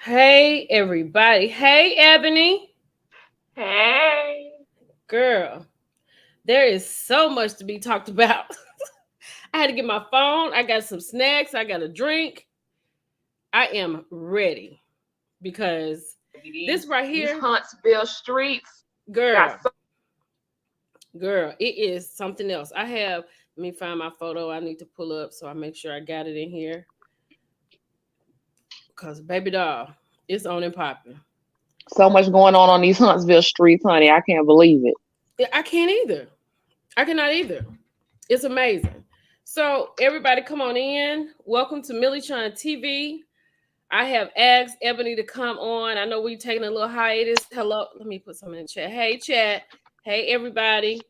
Hey, everybody. Hey, Ebony. Hey. Girl, there is so much to be talked about. I had to get my phone. I got some snacks. I got a drink. I am ready because this right These here, Huntsville streets got girl, girl, it is something else. Let me find my photo I need to pull up so I make sure I got it in here. Because, baby doll, it's on and popping. so much going on these Huntsville streets, honey. I can't believe it. I can't either. I cannot either. It's amazing. So everybody come on in. Welcome to Millie Chun TV. I have asked Ebony to come on. I know we're taking a little hiatus. Hello. Let me put some in the chat. Hey, chat. Hey, everybody.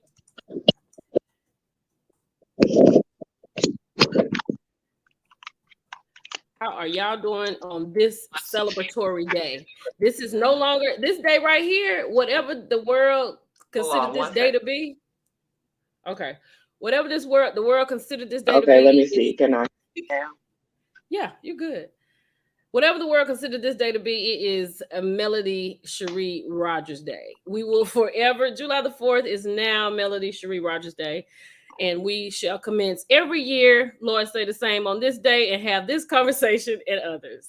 How are y'all doing on this celebratory day? This is no longer this day right here, whatever the world considered this day to be. Okay. Whatever the world considered this day to be. Okay, let me see. Can I? Yeah, you're good. Whatever the world considered this day to be, it is a Melody Shari Rodgers Day. We will forever, July the 4th is now Melody Shari Rodgers Day. And we shall commence every year, Lord say the same on this day, and have this conversation and others.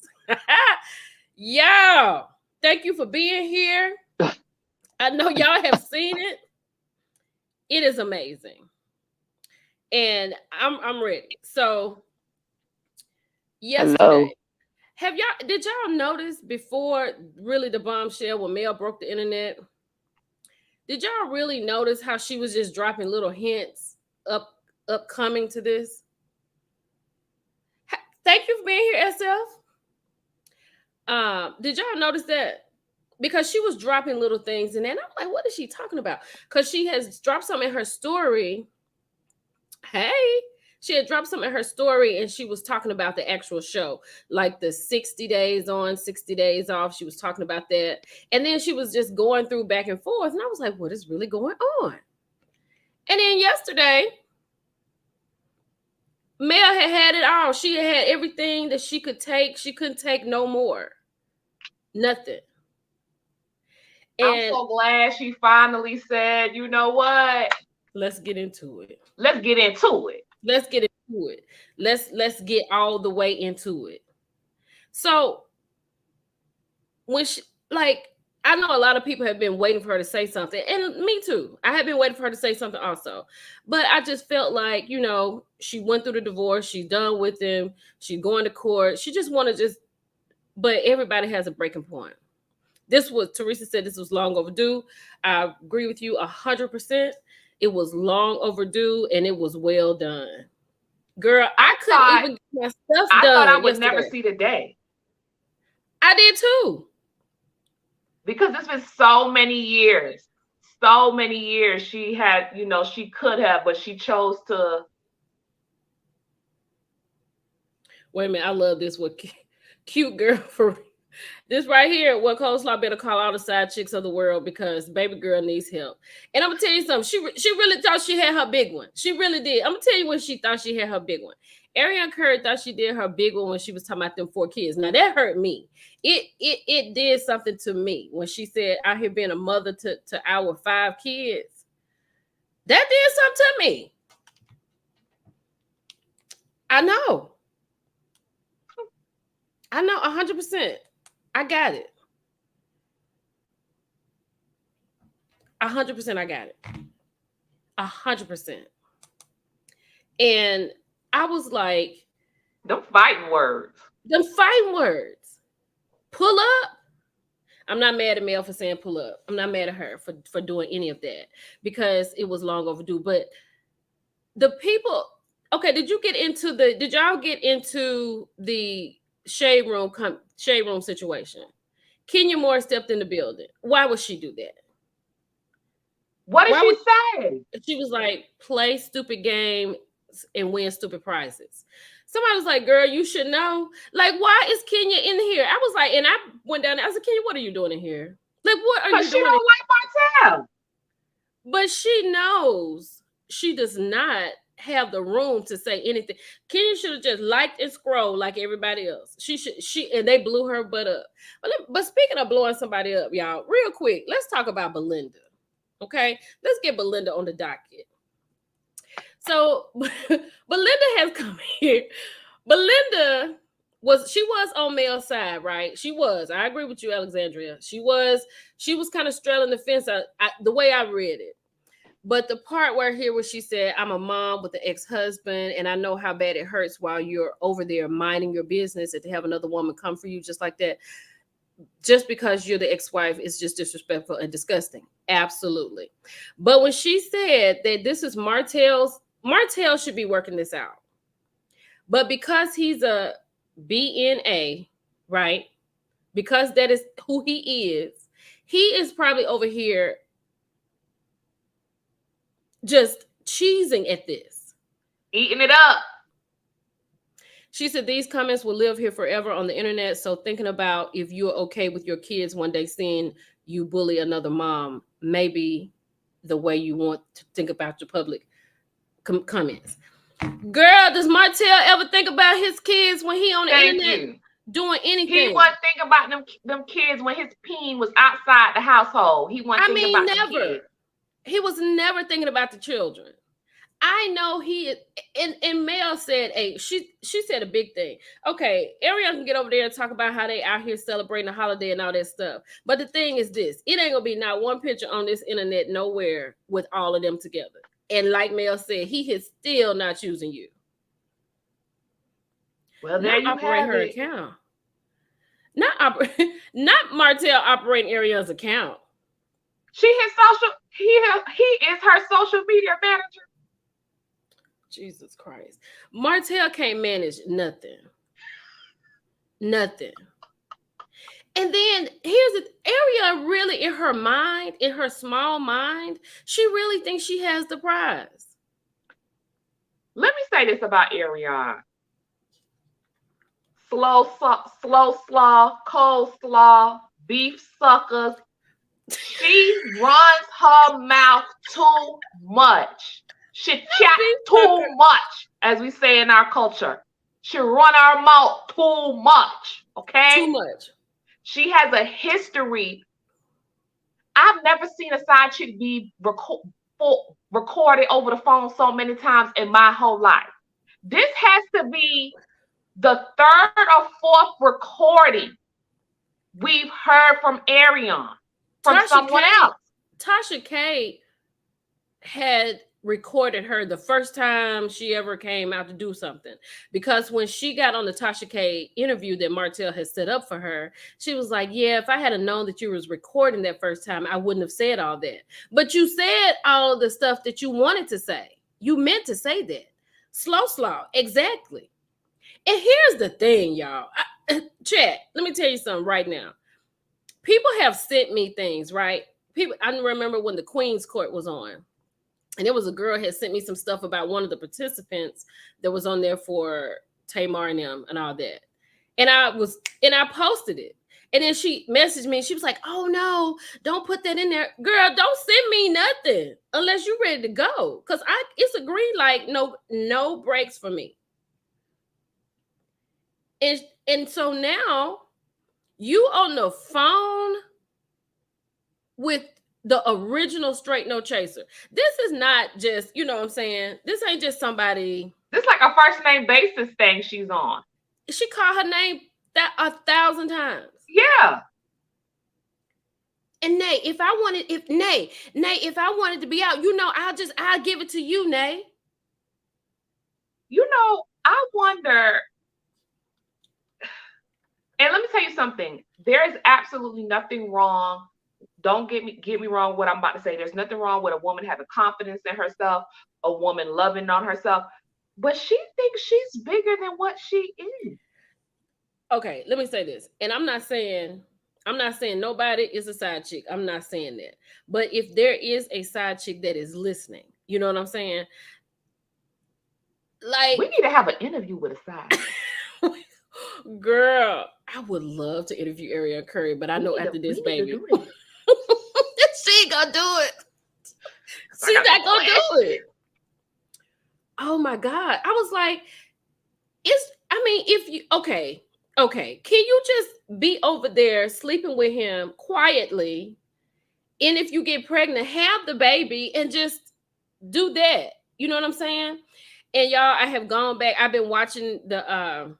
Y'all, thank you for being here. I know y'all have seen it. It is amazing. And I'm ready. So yesterday, did y'all notice before really the bombshell when Mel broke the internet? Did y'all really notice how she was just dropping little hints upcoming to this? Thank you for being here, SF. Did y'all notice that? Because she was dropping little things, and then I'm like, what is she talking about? Because she has dropped something in her story. Hey, she had dropped something in her story, and she was talking about the actual show, like the 60 days on, 60 days off. She was talking about that. And then she was just going through back and forth. And I was like, what is really going on? And then yesterday, Mel had it all. She had everything that she could take. She couldn't take no more. Nothing. And I'm so glad she finally said, you know what? Let's get into it. Let's get into it. Let's get into it. Let's get all the way into it. So when she, like, I know a lot of people have been waiting for her to say something, and me too. I have been waiting for her to say something also. But I just felt like, you know, she went through the divorce. She's done with him. She's going to court. She just want to but everybody has a breaking point. Teresa said this was long overdue. I agree with you 100%. It was long overdue, and it was well done. Girl, I couldn't even get my stuff done. I thought I would never see the day. I did too. Because it's been so many years. So many years she had, you know, she could have, but she chose to. Wait a minute, I love this one. Cute girl for this right here. What Coleslaw better call all the side chicks of the world because baby girl needs help. And I'm gonna tell you something. She really thought she had her big one. She really did. I'm gonna tell you when she thought she had her big one. Ariana Curry thought she did her big one when she was talking about them 4 kids. Now that hurt me. It did something to me when she said out here being a mother to our 5 kids. That did something to me. I know 100%. I got it. 100% I got it. 100%. And I was like, them fighting words. Pull up. I'm not mad at Mel for saying pull up. I'm not mad at her for doing any of that because it was long overdue. But the people, okay, did y'all get into the shade room situation? Kenya Moore stepped in the building. Why would she do that? What did she say? She was like, play stupid games and win stupid prizes. Somebody was like, girl, you should know. Like, why is Kenya in here? I was like, and I went down there. I said, Kenya, what are you doing in here? Like, what are you doing? She don't like Martel. But she knows she does not have the room to say anything. Kenya should have just liked and scrolled like everybody else. And they blew her butt up. But speaking of blowing somebody up, y'all, real quick, let's talk about Belinda. Okay, let's get Belinda on the docket. So Belinda has come here. Belinda was on Mel's side, right? She was. I agree with you, Alexandria. She was kind of straddling the fence. The way I read it. But the part where she said, I'm a mom with an ex-husband, and I know how bad it hurts while you're over there minding your business, and to have another woman come for you just like that, just because you're the ex-wife, is just disrespectful and disgusting. Absolutely. But when she said that this is Martel should be working this out. But because he's a BNA, right? Because that is who he is probably over here just cheesing at this. Eating it up. She said these comments will live here forever on the internet. So thinking about if you're okay with your kids one day seeing you bully another mom, maybe the way you want to think about your public comments. Girl, does Martel ever think about his kids when he on the internet doing anything? He wasn't thinking about them kids when his peen was outside the household. He wasn't thinking about them kids. He was never thinking about the children. I know he and Mel said, hey, she said a big thing. Okay, Ariel can get over there and talk about how they out here celebrating the holiday and all that stuff. But the thing is this, it ain't gonna be not one picture on this internet nowhere with all of them together. And like Mel said, he is still not choosing you. Well, there you operate have her it. account. Not Martel operating Ariel's account. He is her social media manager. Jesus Christ. Martel can't manage nothing. Nothing. And then Ariel really in her mind, in her small mind, she really thinks she has the prize. Let me say this about Ariel. Slow slaw, coleslaw, beef suckers. She runs her mouth too much. She chat too much, as we say in our culture. She run her mouth too much, okay? Too much. She has a history. I've never seen a side chick be recorded over the phone so many times in my whole life. This has to be the third or fourth recording we've heard from Ariel, from someone else. Tasha K had recorded her the first time she ever came out to do something, because when she got on the Tasha K interview that Martel had set up for her, she was like, yeah, if I had known that you was recording that first time, I wouldn't have said all that. But you said all of the stuff that you wanted to say. You meant to say that. Slaw, exactly. And here's the thing, y'all. Chat, let me tell you something right now. People have sent me things, right? I remember when the Queen's Court was on, and there was a girl had sent me some stuff about one of the participants that was on there for Tamar and them and all that. And I posted it. And then she messaged me. She was like, oh no, don't put that in there. Girl, don't send me nothing unless you're ready to go. Because it's a green light, no breaks for me. And so now you on the phone with the original Straight No Chaser. This is not just, you know what I'm saying? This ain't just somebody. This is like a first name basis thing she's on. She called her name 1,000 times. Yeah. And Nay, if I wanted to be out, I'll give it to you, Nay. You know, I wonder. And let me tell you something. There is absolutely nothing wrong. Don't get me wrong what I'm about to say. There's nothing wrong with a woman having confidence in herself, a woman loving on herself, but she thinks she's bigger than what she is. Okay, let me say this. And I'm not saying nobody is a side chick. I'm not saying that. But if there is a side chick that is listening, you know what I'm saying? Like, we need to have an interview with a side chick. Girl, I would love to interview Ariel Curry, but I know after this, baby, she ain't gonna do it. She's not gonna do it. Oh my God. I was like, if you, okay, can you just be over there sleeping with him quietly? And if you get pregnant, have the baby and just do that. You know what I'm saying? And y'all, I have gone back. I've been watching the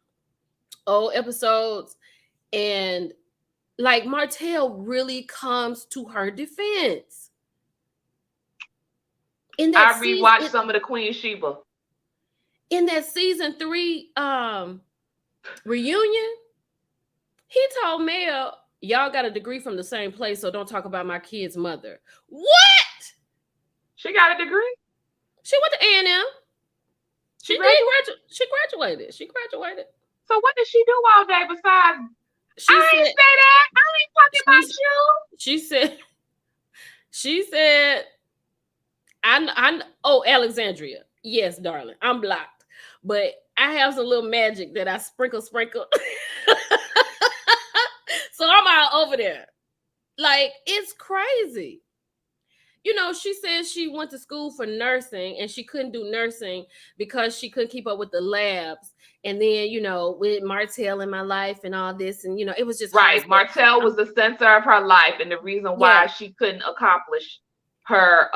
old episodes, and like Martel really comes to her defense. In that I rewatched some of the Queen Sheba. In that season 3 reunion, he told Mel, y'all got a degree from the same place, so don't talk about my kid's mother. What? She got a degree? She went to A&M. She graduated. She graduated. So what did she do all day besides? I ain't say that. I ain't talking about you. She said, oh, Alexandria. Yes, darling. I'm blocked. But I have some little magic that I sprinkle. So I'm all over there. Like, it's crazy. You know, she said she went to school for nursing and she couldn't do nursing because she couldn't keep up with the labs. And then, you know, with Martel in my life and all this, and, you know, it was just right. Martel was the center of her life and the reason why she couldn't accomplish her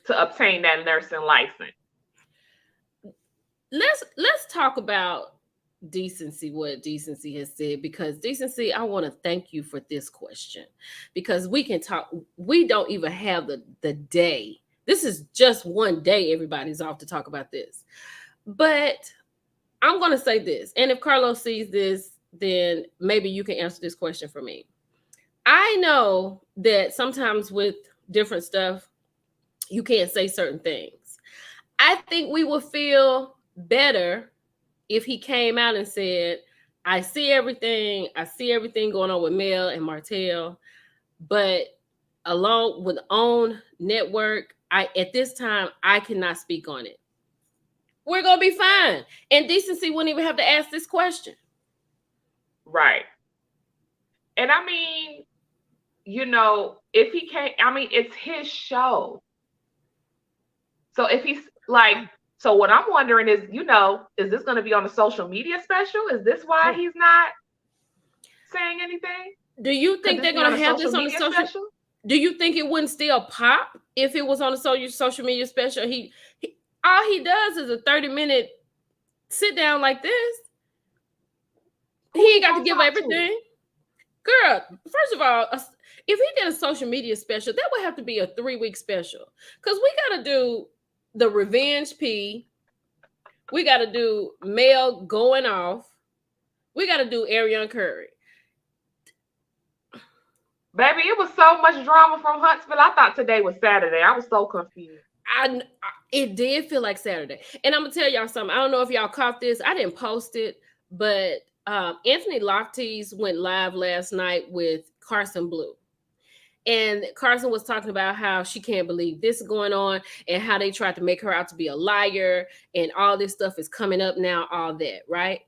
to obtain that nursing license. Let's talk about decency, what decency has said, because decency, I want to thank you for this question, because we can talk. We don't even have the day. This is just one day everybody's off to talk about this. But I'm going to say this, and if Carlos sees this, then maybe you can answer this question for me. I know that sometimes with different stuff, you can't say certain things. I think we would feel better if he came out and said, I see everything going on with Mel and Martel, but along with OWN network, at this time, I cannot speak on it. We're going to be fine. And decency wouldn't even have to ask this question. Right. And I mean, you know, if he can't, I mean, it's his show. So if he's like, so what I'm wondering is, you know, is this going to be on a social media special? Is this why he's not saying anything? Do you think they're going to have this on the social special? Do you think it wouldn't still pop if it was on a social media special? He all he does is a 30-minute sit down like this. He ain't got to give everything. Girl, first of all, if he did a social media special, that would have to be a 3-week special. Because we got to do the Revenge P. We got to do Mel going off. We got to do Ariana Curry. Baby, it was so much drama from Huntsville. I thought today was Saturday. I was so confused. It did feel like Saturday. And I'm going to tell y'all something. I don't know if y'all caught this. I didn't post it, but Anthony Lofty's went live last night with Carson Blue. And Carson was talking about how she can't believe this is going on and how they tried to make her out to be a liar and all this stuff is coming up now, all that, right?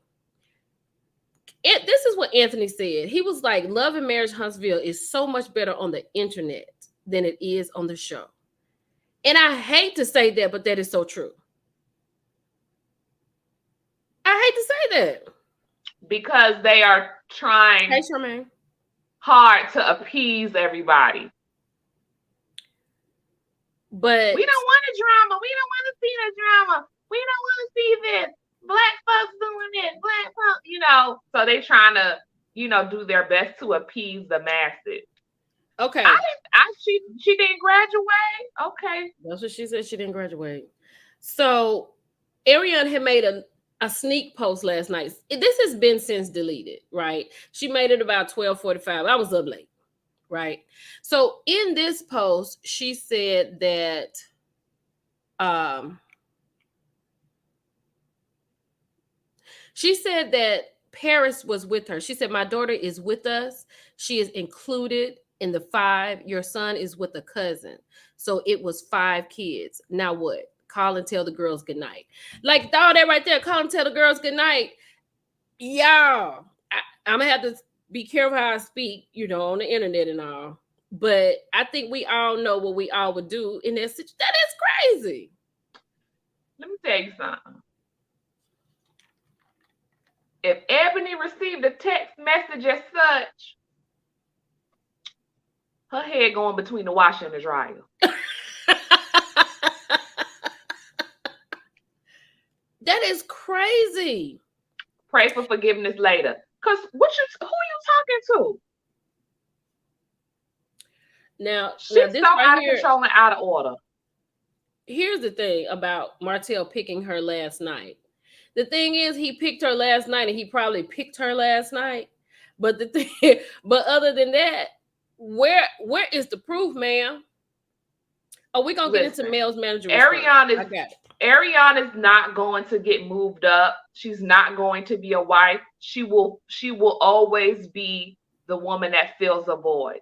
This is what Anthony said. He was like, Love and Marriage Huntsville is so much better on the internet than it is on the show. And I hate to say that, but that is so true. I hate to say that. Because they are trying hard to appease everybody. But we don't want the drama. We don't want to see the drama. We don't want to see this. Black folks doing this. Black folks, you know. So they trying to, you know, do their best to appease the masses. Okay. She didn't graduate. Okay. That's what she said. She didn't graduate. So Ariana had made a sneak post last night. This has been since deleted, right? She made it about 12:45. I was up late, right? So in this post, she said that Paris was with her. She said, my daughter is with us. She is included in the 5. Your son is with a cousin. So it was 5 kids. Now what? Call and tell the girls good night. Like all that right there. Call and tell the girls good night. Y'all, I'm going to have to be careful how I speak, you know, on the internet and all. But I think we all know what we all would do in that situation. That is crazy. Let me tell you something. If Ebony received a text message as such, her head going between the washer and the dryer. That is crazy. Pray for forgiveness later. Cause who you talking to? Now She's this so right out here, of control and out of order. Here's the thing about Martel picking her last night. The thing is, he picked her last night, and he probably picked her last night. But but other than that, where is the proof, ma'am? Oh, we're gonna get into Mel's manager. Ariane is not going to get moved up. She's not going to be a wife. She will always be the woman that fills a void.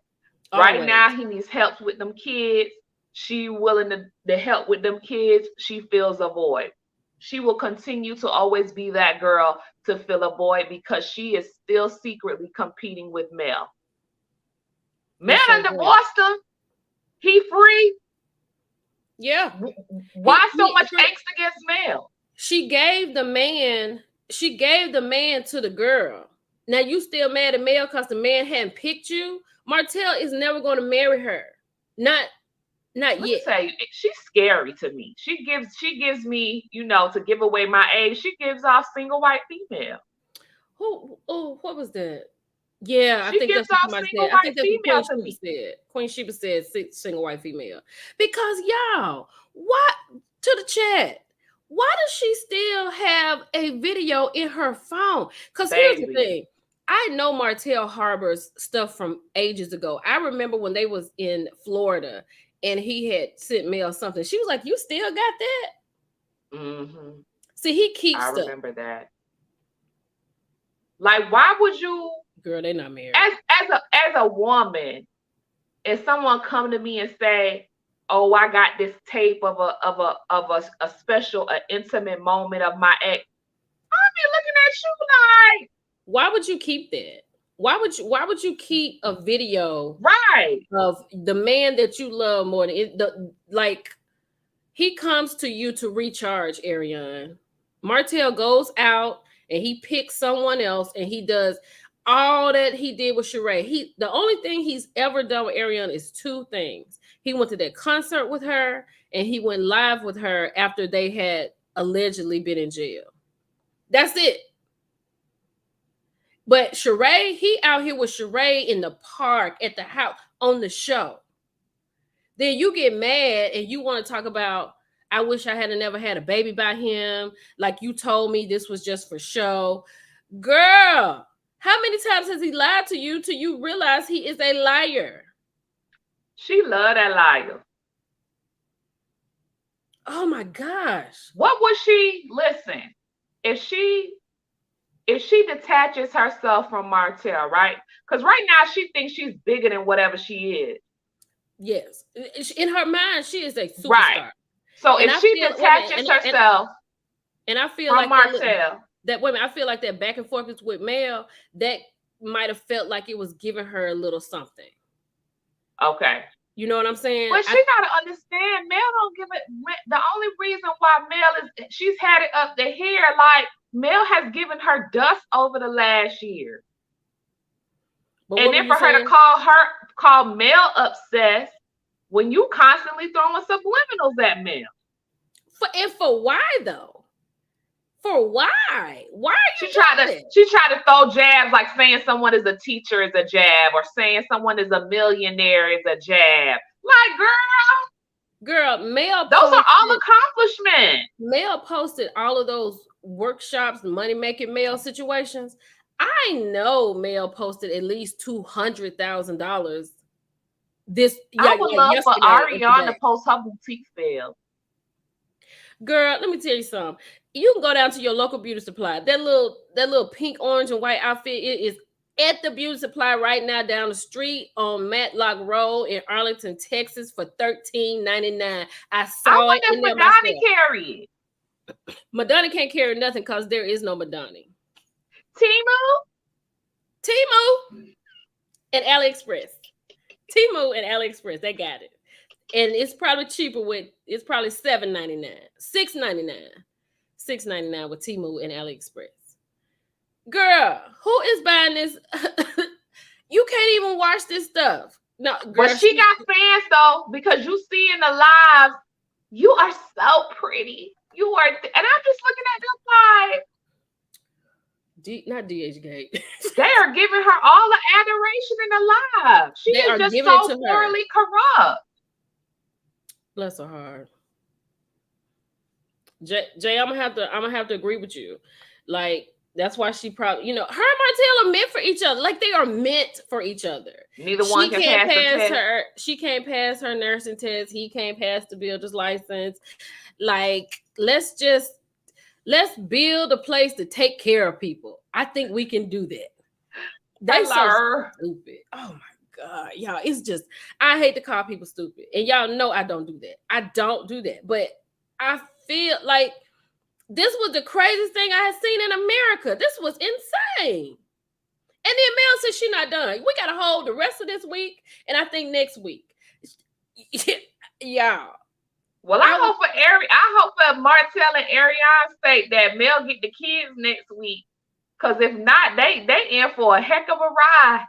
Always. Right now, he needs help with them kids. She willing to help with them kids. She fills a void. She will continue to always be that girl to fill a void because she is still secretly competing with Mel. Mel done divorced him. He free. Yeah. Why so much angst against Mel? She gave the man to the girl. Now you still mad at Mel because the man hadn't picked you? Martel is never going to marry her. Not yet. Let me tell you, she's scary to me. She gives me, to give away my age, she gives off single white female. What was that? Yeah, I think that's what somebody said. I think that's what Queen Sheba said. Queen Sheba said single white female. Because y'all, what to the chat? Why does she still have a video in her phone? Because here's the thing. I know Martel harbors stuff from ages ago. I remember when they was in Florida and he had sent Mel something. She was like, "You still got that?" Mm-hmm. See, he keeps stuff. I remember that. Like, why would you? Girl, they're not married. As a woman, if someone come to me and say, "Oh, I got this tape of a special, an intimate moment of my ex," I'll be looking at you like, why would you keep that? Why would you keep a video of the man that you love more than he comes to you to recharge, Ariane. Martel goes out and he picks someone else and he does all that he did with Sheree. The only thing he's ever done with Ariane is two things. He went to that concert with her and he went live with her after they had allegedly been in jail. That's it. But Sheree, he out here with Sheree in the park, at the house, on the show. Then you get mad and you want to talk about, I wish I had never had a baby by him. Like you told me this was just for show. Girl, how many times has he lied to you till you realize he is a liar? She loved that liar. Oh my gosh. What was she? Listen, if she detaches herself from Martel, right? Because right now she thinks she's bigger than whatever she is. Yes. In her mind, she is a superstar. Right. So if she detaches herself and I feel from like Martel, I feel like that back and forth with Mel, that might have felt like it was giving her a little something. Okay. You know what I'm saying? But she got to understand, Mel don't give it. The only reason why Mel she's had it up the hair, like Mel has given her dust over the last year. And then for her to call Mel obsessed when you constantly throwing subliminals at Mel. For why though? For why? Why are you She tried to throw jabs, like saying someone is a teacher is a jab, or saying someone is a millionaire is a jab. Like, girl, Mel. Those are all accomplishments. Mel posted all of those workshops, money making Mel situations. I know Mel posted at least $200,000. I would love for Ariane to post her boutique sale. Girl, let me tell you something. You can go down to your local beauty supply. That little pink, orange, and white outfit, it is at the beauty supply right now down the street on Matlock Road in Arlington, Texas for $13.99. I saw it in there myself. Carry it. Madonna can't carry nothing because there is no Madonna. Temu and AliExpress. Temu and AliExpress, they got it. And it's probably cheaper it's probably $7.99, $6.99, $6.99 with Temu and AliExpress. Girl, who is buying this? You can't even watch this stuff. No, girl, but she got fans though, because you see in the lives, you are so pretty. You are, and I'm just looking at them like, not DH Gate. They are giving her all the adoration in the live. She is just so morally corrupt. Bless her heart. Jay, I'm gonna have to agree with you. Like, that's why she probably, her and Martel are meant for each other. Like, they are meant for each other. Neither one can pass her. She can't pass her nursing test. He can't pass the builder's license. Like, let's build a place to take care of people. I think we can do that. That's so stupid. Oh my God, y'all. It's just, I hate to call people stupid. And y'all know I don't do that. I don't do that. But I feel like this was the craziest thing I had seen in America. This was insane. And then Mel said she's not done. We got to hold the rest of this week, and I think next week. Y'all. Well, I hope for Martel and Ariane sake that Mel get the kids next week. Because if not, they in for a heck of a ride.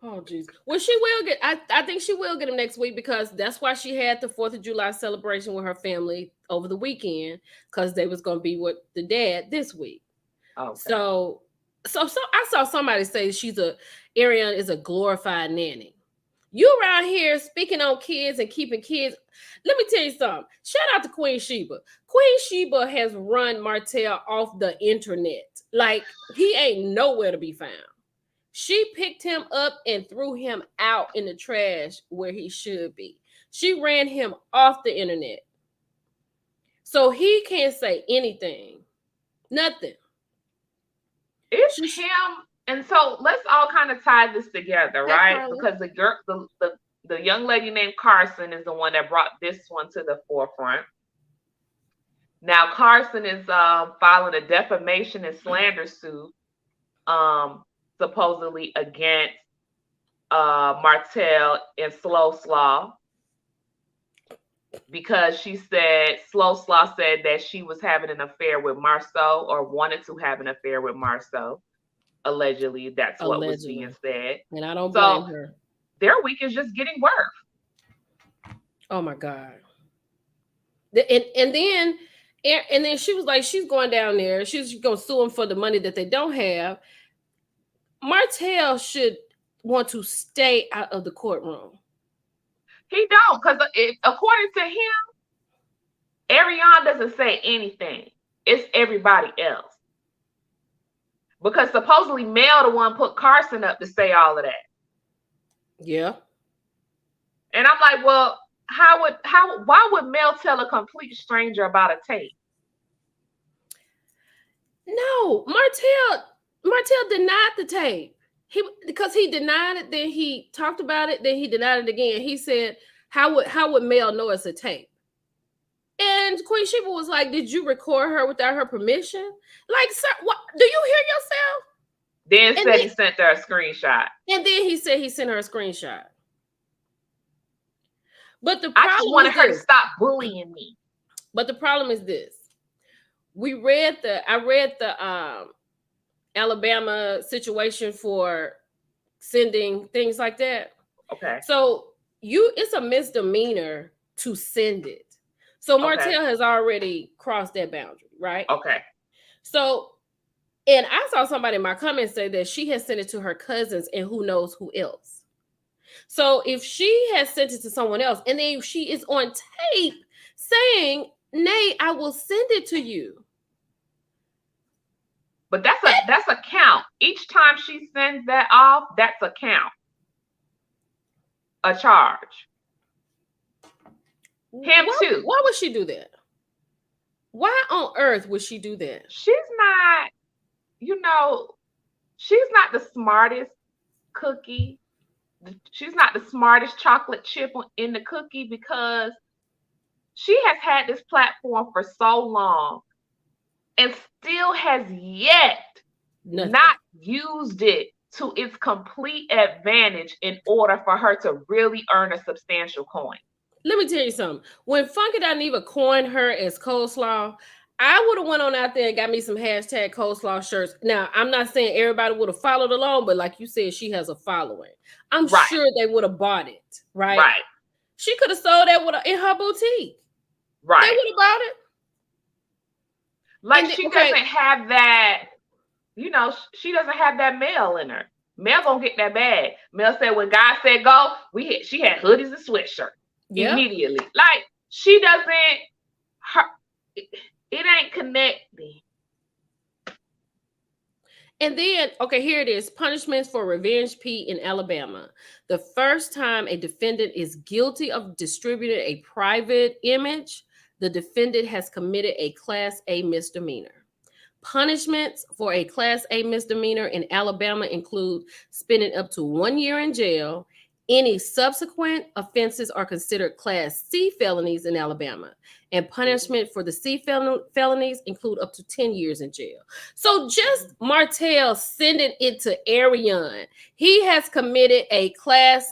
Oh, jeez. Well, she will get, I think she will get them next week, because that's why she had the 4th of July celebration with her family over the weekend, because they was going to be with the dad this week. Okay. So I saw somebody say Ariane is a glorified nanny. You around here speaking on kids and keeping kids. Let me tell you something. Shout out to Queen Sheba. Queen Sheba has run Martel off the internet. Like, he ain't nowhere to be found. She picked him up and threw him out in the trash where he should be. She ran him off the internet. So he can't say anything. Nothing. It's him. And so let's all kind of tie this together, right? Because the young lady named Carson is the one that brought this one to the forefront. Now Carson is filing a defamation and slander suit, supposedly against Martel and Coleslaw, because she said Coleslaw said that she was having an affair with Marceau, or wanted to have an affair with Marceau. Allegedly, that's what was being said. And I don't blame her. Their week is just getting worse. Oh my God. And then she was like, she's going down there. She's going to sue them for the money that they don't have. Martel should want to stay out of the courtroom. He don't, because according to him, Ariane doesn't say anything. It's everybody else. Because supposedly Mel the one put Carson up to say all of that. Yeah. And I'm like, well, why would Mel tell a complete stranger about a tape? No, Martel denied the tape. Because he denied it, then he talked about it, then he denied it again. He said, how would Mel know it's a tape? And Queen Sheba was like, did you record her without her permission? Like, sir, what, do you hear yourself? Then said he sent her a screenshot. And then he said he sent her a screenshot. But the problem, I just wanted her to stop bullying me. But the problem is this. I read the Alabama situation for sending things like that. Okay. So it's a misdemeanor to send it. So Martel has already crossed that boundary, right? Okay. So, and I saw somebody in my comments say that she has sent it to her cousins and who knows who else. So if she has sent it to someone else and then she is on tape saying, "Nay, I will send it to you." But that's a count. Each time she sends that off, that's a count. A charge. Too. Why would she do that? Why on earth would she do that? She's not, she's not the smartest cookie. She's not the smartest chocolate chip in the cookie, because she has had this platform for so long and still has yet not used it to its complete advantage in order for her to really earn a substantial coin. let me tell you something. When Funky Dineva coined her as Coleslaw, I would have went on out there and got me some hashtag Coleslaw shirts. Now, I'm not saying everybody would have followed along, but like you said, she has a following. I'm Right. sure they would have bought it, right? Right. She could have sold that in her boutique. Right. They would have bought it. Like she doesn't have that, you know, she doesn't have that Mel in her. Mel gonna get that bag. Mel said when God said go, she had hoodies and sweatshirts immediately. Like she doesn't, it ain't connecting. And then, okay, here it is. Punishments for revenge P in Alabama. The first time a defendant is guilty of distributing a private image, the defendant has committed a Class A misdemeanor. Punishments for a Class A misdemeanor in Alabama include spending up to 1 year in jail. Any subsequent offenses are considered Class C felonies in Alabama. And punishment for the C felonies include up to 10 years in jail. So just Martel sending it to Ariane, he has committed a Class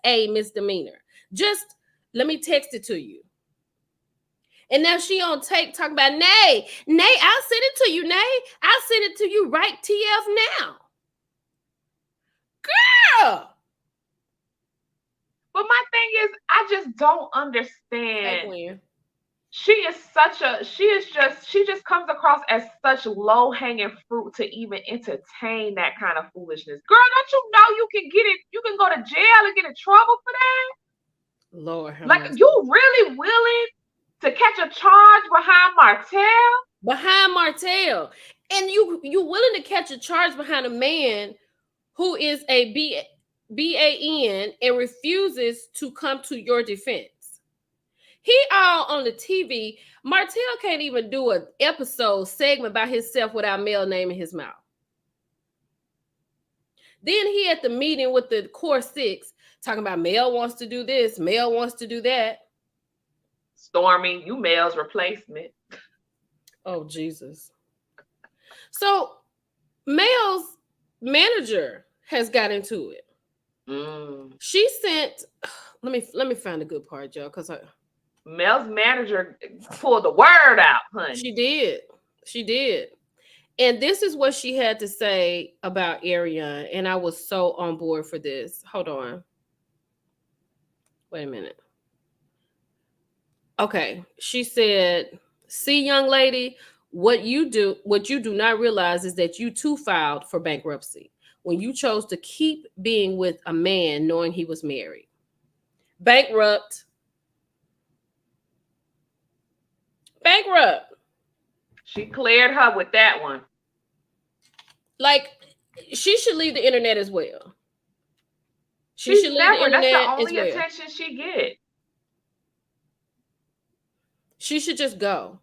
A misdemeanor. Just let me text it to you. And now she on tape talking about Nay, I'll send it to you, Nay. I'll send it to you right TF now. Girl. But my thing is, I just don't understand. She just comes across as such low-hanging fruit to even entertain that kind of foolishness. Girl, don't you know you can go to jail and get in trouble for that? Lord, like you really willing to catch a charge behind Martel? Behind Martel. And you willing to catch a charge behind a man who is a BAN and refuses to come to your defense. He all on the TV. Martel can't even do an episode segment by himself without Mel name in his mouth. Then he at the meeting with the Core 6 talking about Mel wants to do this, Mel wants to do that. Stormy, you Mel's replacement. Oh, Jesus. So Mel's manager has got into it. She sent, let me find a good part, Joe, because Mel's manager pulled the word out, honey. She did. And this is what she had to say about Ariane, and I was so on board for this. Hold on. Wait a minute. Okay. She said, see, young lady, what you do not realize is that you too filed for bankruptcy when you chose to keep being with a man knowing he was married. Bankrupt. She cleared her with that one. Like, she should leave the internet as well. She should leave the internet. That's the only attention she get. She should just go.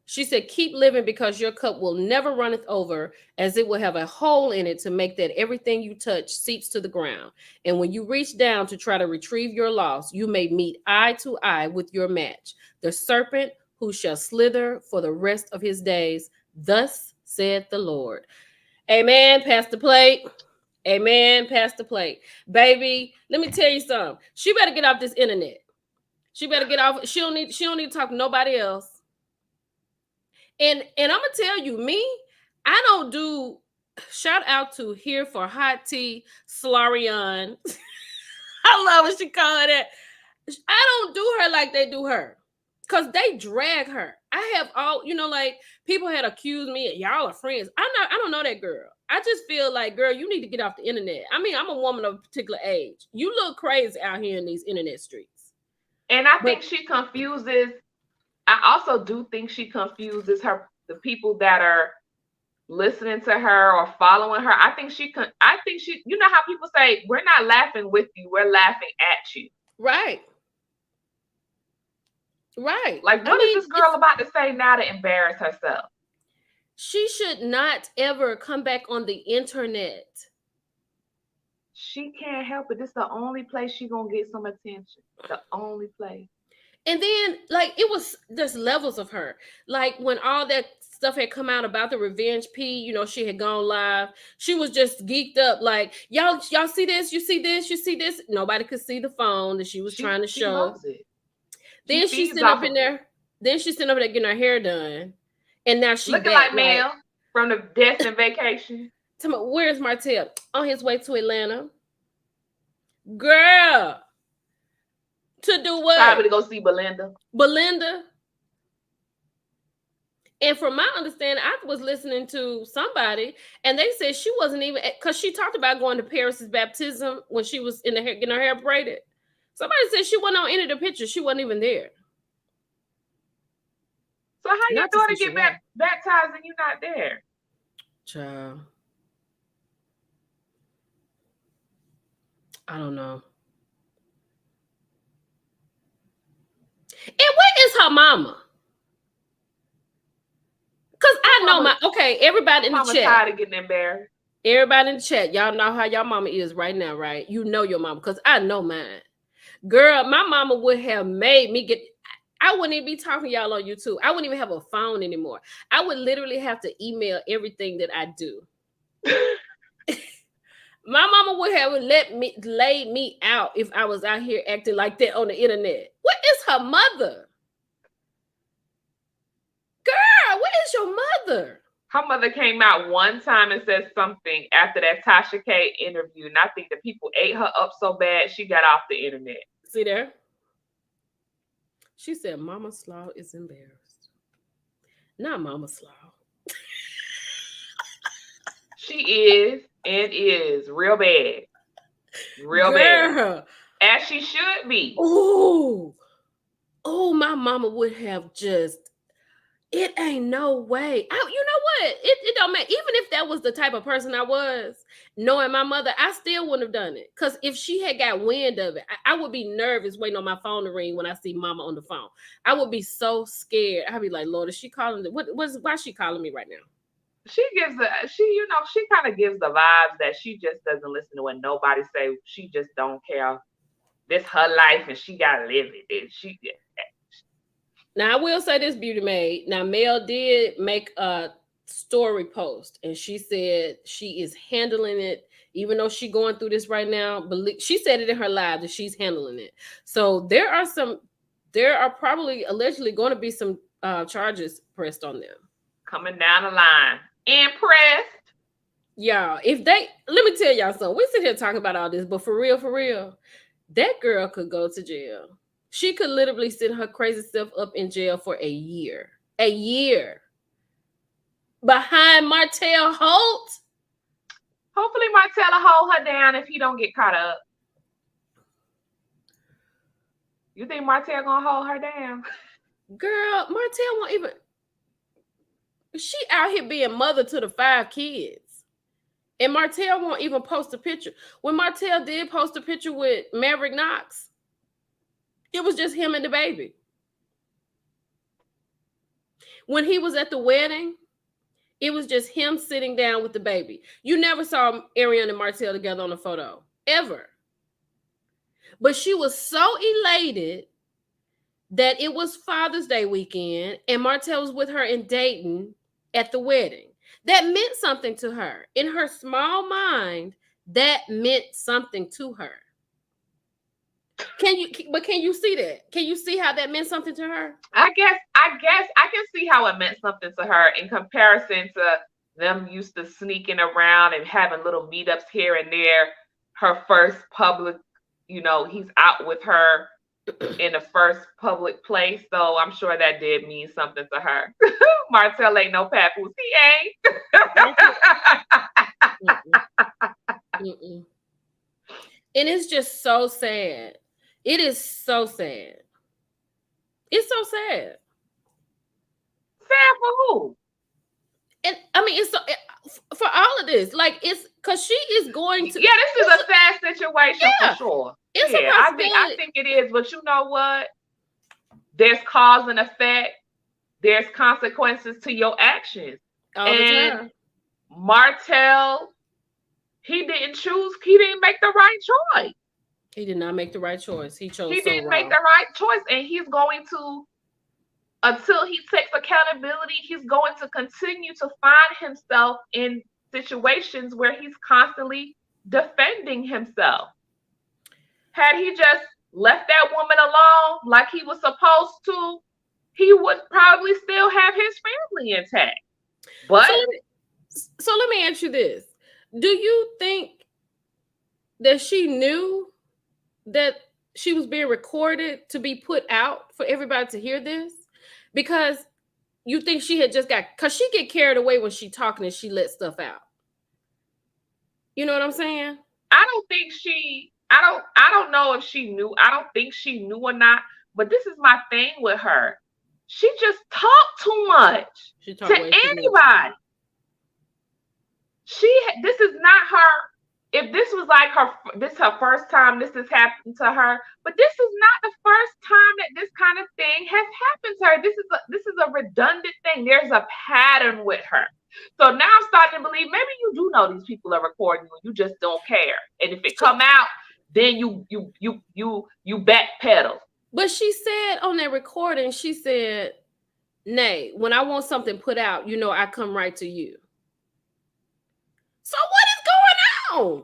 She said, keep living because your cup will never runneth over, as it will have a hole in it to make that everything you touch seeps to the ground. And when you reach down to try to retrieve your loss, you may meet eye to eye with your match, the serpent who shall slither for the rest of his days. Thus said the Lord. Amen. Pass the plate. Amen. Pass the plate. Baby, let me tell you something. She better get off this internet. She better get off. She don't need to talk to nobody else. And I'm gonna tell you, I don't do. Shout out to Here for Hot Tea, Slarion. I love what she called it. I don't do her like they do her, cause they drag her. I have all, like people had accused me. Y'all are friends. I don't know that girl. I just feel like, girl, you need to get off the internet. I mean, I'm a woman of a particular age. You look crazy out here in these internet streets. And I think she confuses. I also do think she confuses the people that are listening to her or following her. I think she, you know how people say, we're not laughing with you, we're laughing at you. Right. Like, what is this girl about to say now to embarrass herself? She should not ever come back on the internet. She can't help it. This is the only place she's going to get some attention. The only place. And then, there's levels of her. Like, when all that stuff had come out about the revenge P. You know, she had gone live. She was just geeked up, like, y'all see this? You see this? You see this? Nobody could see the phone that she was trying to She show. loves it. Then she sitting up in there. Then she sitting over there getting her hair done, and now she looking back, like Mel from the Destin Vacation. Tell me, where's Martel? On his way to Atlanta, girl. To do what? Probably to go see Belinda. And from my understanding, I was listening to somebody, and they said she wasn't even, because she talked about going to Paris's baptism when she was in the hair, getting her hair braided. Somebody said she wasn't on any of the pictures. She wasn't even there. So how your daughter get baptized and you're not there? Child. I don't know. And where is her mama? Because I know everybody in the chat. Tired of getting embarrassed. Everybody in the chat, y'all know how y'all mama is right now, right? You know your mama, because I know mine. Girl, my mama would have made me get, I wouldn't even be talking to y'all on YouTube. I wouldn't even have a phone anymore. I would literally have to email everything that I do. My mama would have laid me out if I was out here acting like that on the internet. What is her mother? Girl, what is your mother? Her mother came out one time and said something after that Tasha K interview, and I think the people ate her up so bad she got off the internet. See there? She said, Mama Slaw is embarrassed. Not Mama Slaw. She is and is real bad. Real bad. As she should be. Oh, my mama would have just, it ain't no way. You know what? It don't matter. Even if that was the type of person I was, knowing my mother, I still wouldn't have done it. Because if she had got wind of it, I would be nervous waiting on my phone to ring when I see mama on the phone. I would be so scared. I'd be like, Lord, is she calling? Why is she calling me right now? She kind of gives the vibes that she just doesn't listen to what nobody say. She just don't care. This her life and she gotta live it. Now, I will say this, Beauty Maid. Now, Mel did make a story post, and she said she is handling it, even though she's going through this right now. She said it in her live that she's handling it. So there are probably allegedly going to be some charges pressed on them. Coming down the line. Impressed. Y'all, let me tell y'all something. We sit here talking about all this, but for real, that girl could go to jail. She could literally sit her crazy self up in jail for a year. A year. Behind Martel Holt. Hopefully Martel will hold her down if he don't get caught up. You think Martel gonna hold her down? Girl, Martel won't even. She out here being mother to the 5 kids. And Martel won't even post a picture. When Martel did post a picture with Maverick Knox, it was just him and the baby. When he was at the wedding, it was just him sitting down with the baby. You never saw Ariana and Martel together on a photo, ever. But she was so elated that it was Father's Day weekend and Martel was with her in Dayton at the wedding. That meant something to her. In her small mind, that meant something to her. Can you see that? Can you see how that meant something to her? I guess I can see how it meant something to her in comparison to them used to sneaking around and having little meetups here and there. Her first public, he's out with her in the first public place. So I'm sure that did mean something to her. Martel ain't no papoose. He ain't. Mm-mm. And it's just so sad. It is so sad. It's so sad. Sad for who? And I mean, it's so, for all of this. Like, it's because she is going to. Yeah, this is a sad situation for sure. It's I think it is. But you know what? There's cause and effect. There's consequences to your actions. All the time. Martel, he didn't make the right choice. He did not make the right choice. He chose. He didn't make the right choice, and he's going to until he takes accountability, he's going to continue to find himself in situations where he's constantly defending himself. Had he just left that woman alone like he was supposed to, he would probably still have his family intact. But so let me ask you this. Do you think that she knew that she was being recorded to be put out for everybody to hear this? Because you think she had just got, because she get carried away when she talking and she let stuff out. You know what I'm saying? I don't know if she knew. I don't think she knew or not. But this is my thing with her. She just talked too much to anybody. This is not her. If this was like her first time this has happened to her, but this is not the first time that this kind of thing has happened to her. This is a redundant thing. There's a pattern with her. So now I'm starting to believe maybe you do know these people are recording you. You just don't care. And if it come out, then you backpedal. But she said on that recording, she said, "Nay, when I want something put out, I come right to you." So what is going on?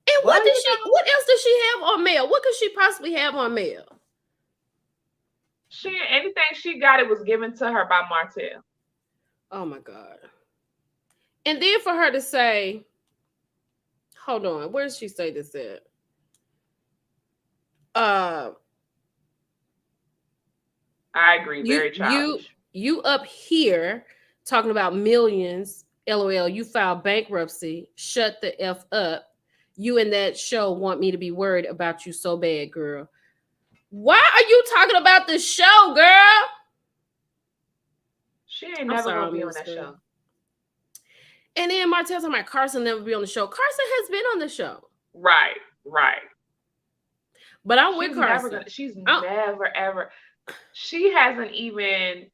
And what else does she have on mail? What could she possibly have on mail? Anything she got, it was given to her by Martel. Oh my God. And then for her to say, hold on, where did she say this at? I agree, very childish. You up here talking about millions, LOL, you filed bankruptcy, shut the F up. You and that show want me to be worried about you so bad, girl. Why are you talking about the show, girl? She ain't never gonna be on that show. And then Martel's talking about Carson never be on the show. Carson has been on the show. Right. But I'm with Carson. She's never, ever. She hasn't even,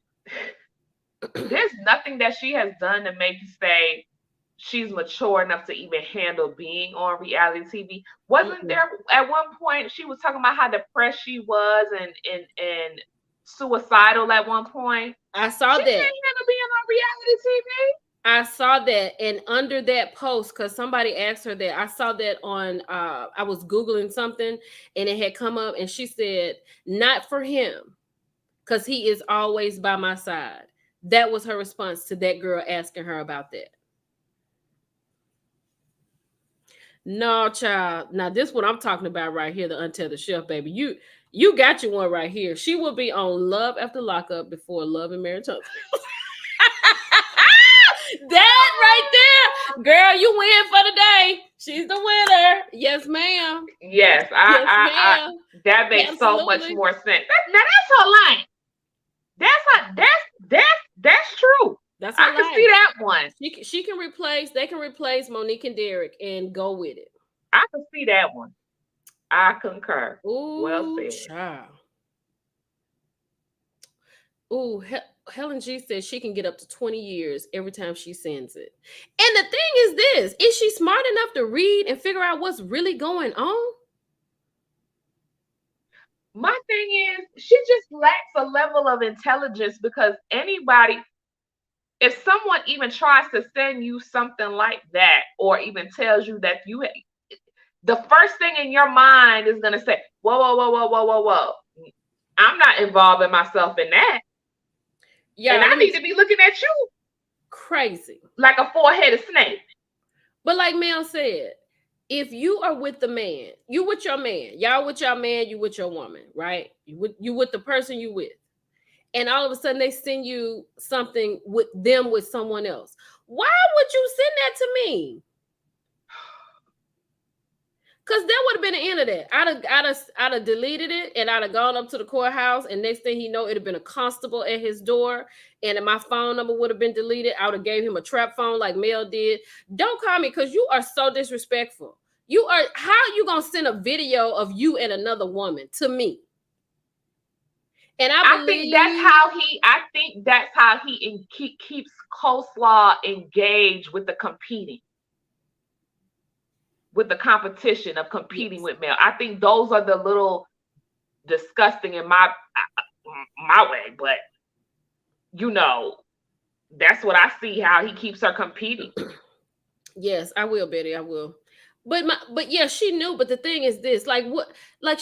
there's nothing that she has done to make you say she's mature enough to even handle being on reality TV. Wasn't there at one point she was talking about how depressed she was and suicidal at one point? I saw that. She can't handle being on reality TV. I saw that, and under that post, because somebody asked her that, I saw that on, I was Googling something, and it had come up, and she said, "Not for him, because he is always by my side." That was her response to that girl asking her about that. No, child. Now, this is what I'm talking about right here, the Untethered Chef, baby. You got your one right here. She will be on Love After Lockup before Love and Marriage Huntsville. That right there, girl, you win for the day. She's the winner. Yes, ma'am. Yes, I that makes so much more sense. Now that's her line. That's true. That's I can see that one. She can replace. They can replace Monique and Derek and go with it. I can see that one. I concur. Ooh, well said. Child. Ooh, Helen G says she can get up to 20 years every time she sends it. And the thing is this, is she smart enough to read and figure out what's really going on? My thing is, she just lacks a level of intelligence, because if someone even tries to send you something like that, or even tells you that the first thing in your mind is going to say, whoa. I'm not involving myself in that. Yeah, and I need to be looking at you crazy like a four-headed snake. But like Mel said, if you are with the man, you with your man, y'all with your man, you with your woman, right? You with the person you with, and all of a sudden they send you something with them with someone else. Why would you send that to me? Because that would have been the end of that. I'd have deleted it, and I'd have gone up to the courthouse, and next thing he know, it'd have been a constable at his door, and my phone number would have been deleted. I would have gave him a trap phone like Mel did. Don't call me, because you are so disrespectful. How are you gonna send a video of you and another woman to me? And I think that's how he keeps Coleslaw engaged with the competing. With the competition of competing with Mel. I think those are the little disgusting my way, but that's what I see how he keeps her competing. Yes, I will, Betty. I will. But yeah, she knew. But the thing is this, like what, like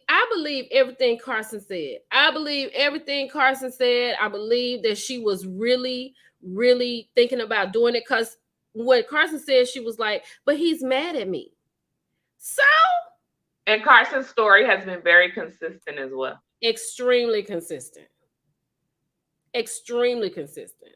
I believe everything Carson said. I believe everything Carson said. I believe that she was really, really thinking about doing it because what Carson said, she was like, but he's mad at me. So And Carson's story has been very consistent as well. Extremely consistent. Extremely consistent.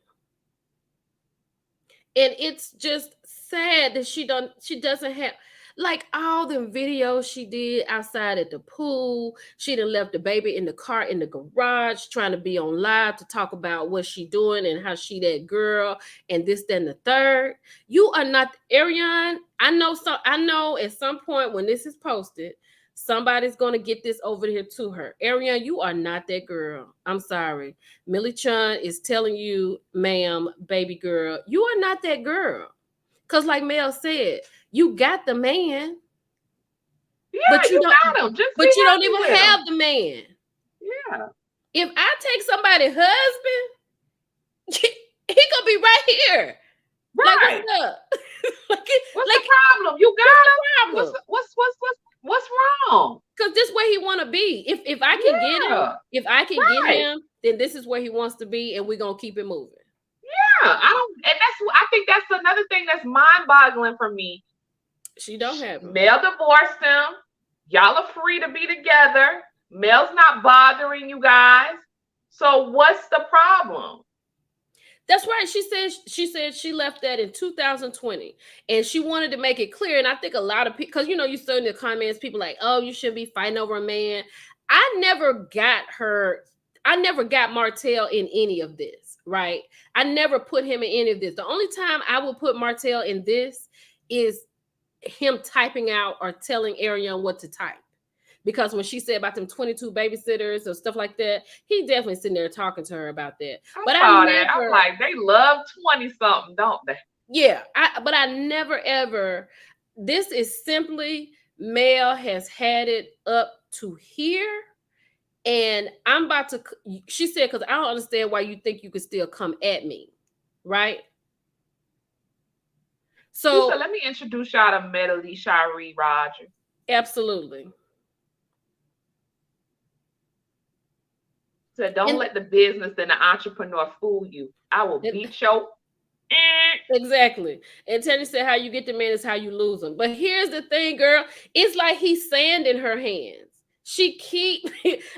And it's just sad that she doesn't have like all them videos she did outside at the pool. She done left the baby in the car in the garage trying to be on live to talk about what she doing and how she that girl and this, then the third. You are not Ariane. I know at some point when this is posted, somebody's going to get this over here to her. Ariane, you are not that girl. I'm sorry. Millie Chun is telling you, ma'am, baby girl, you are not that girl. Because like Mel said, you got the man. Yeah, but you got him. But you don't even have the man. Yeah. If I take somebody's husband, he gonna be right here. Right. Like, what's up? what's the problem? You got him. What's wrong? Because this is where he want to be. If I can get him, then this is where he wants to be, and we're gonna keep it moving. Yeah, I think that's another thing that's mind-boggling for me. She don't have him. Mel divorced him. Y'all are free to be together. Mel's not bothering you guys. So what's the problem? That's right. She said she left that in 2020, and she wanted to make it clear. And I think a lot of people, because you saw in the comments, people like, "Oh, you shouldn't be fighting over a man." I never got Martel in any of this, right? I never put him in any of this. The only time I will put Martel in this is him typing out or telling Ariane what to type. Because when she said about them 22 babysitters or stuff like that, he definitely sitting there talking to her about that. I'm like, they love 20-something, don't they? Yeah, but I never ever. This is simply Mel has had it up to here. And I'm about to, she said, because I don't understand why you think you could still come at me, right? So let me introduce y'all to Medley Shari Rodgers. Absolutely. So don't let the business and the entrepreneur fool you. I will beat your. Exactly. And Teddy said, how you get the man is how you lose them. But here's the thing, girl. It's like he's sand in her hands. She keep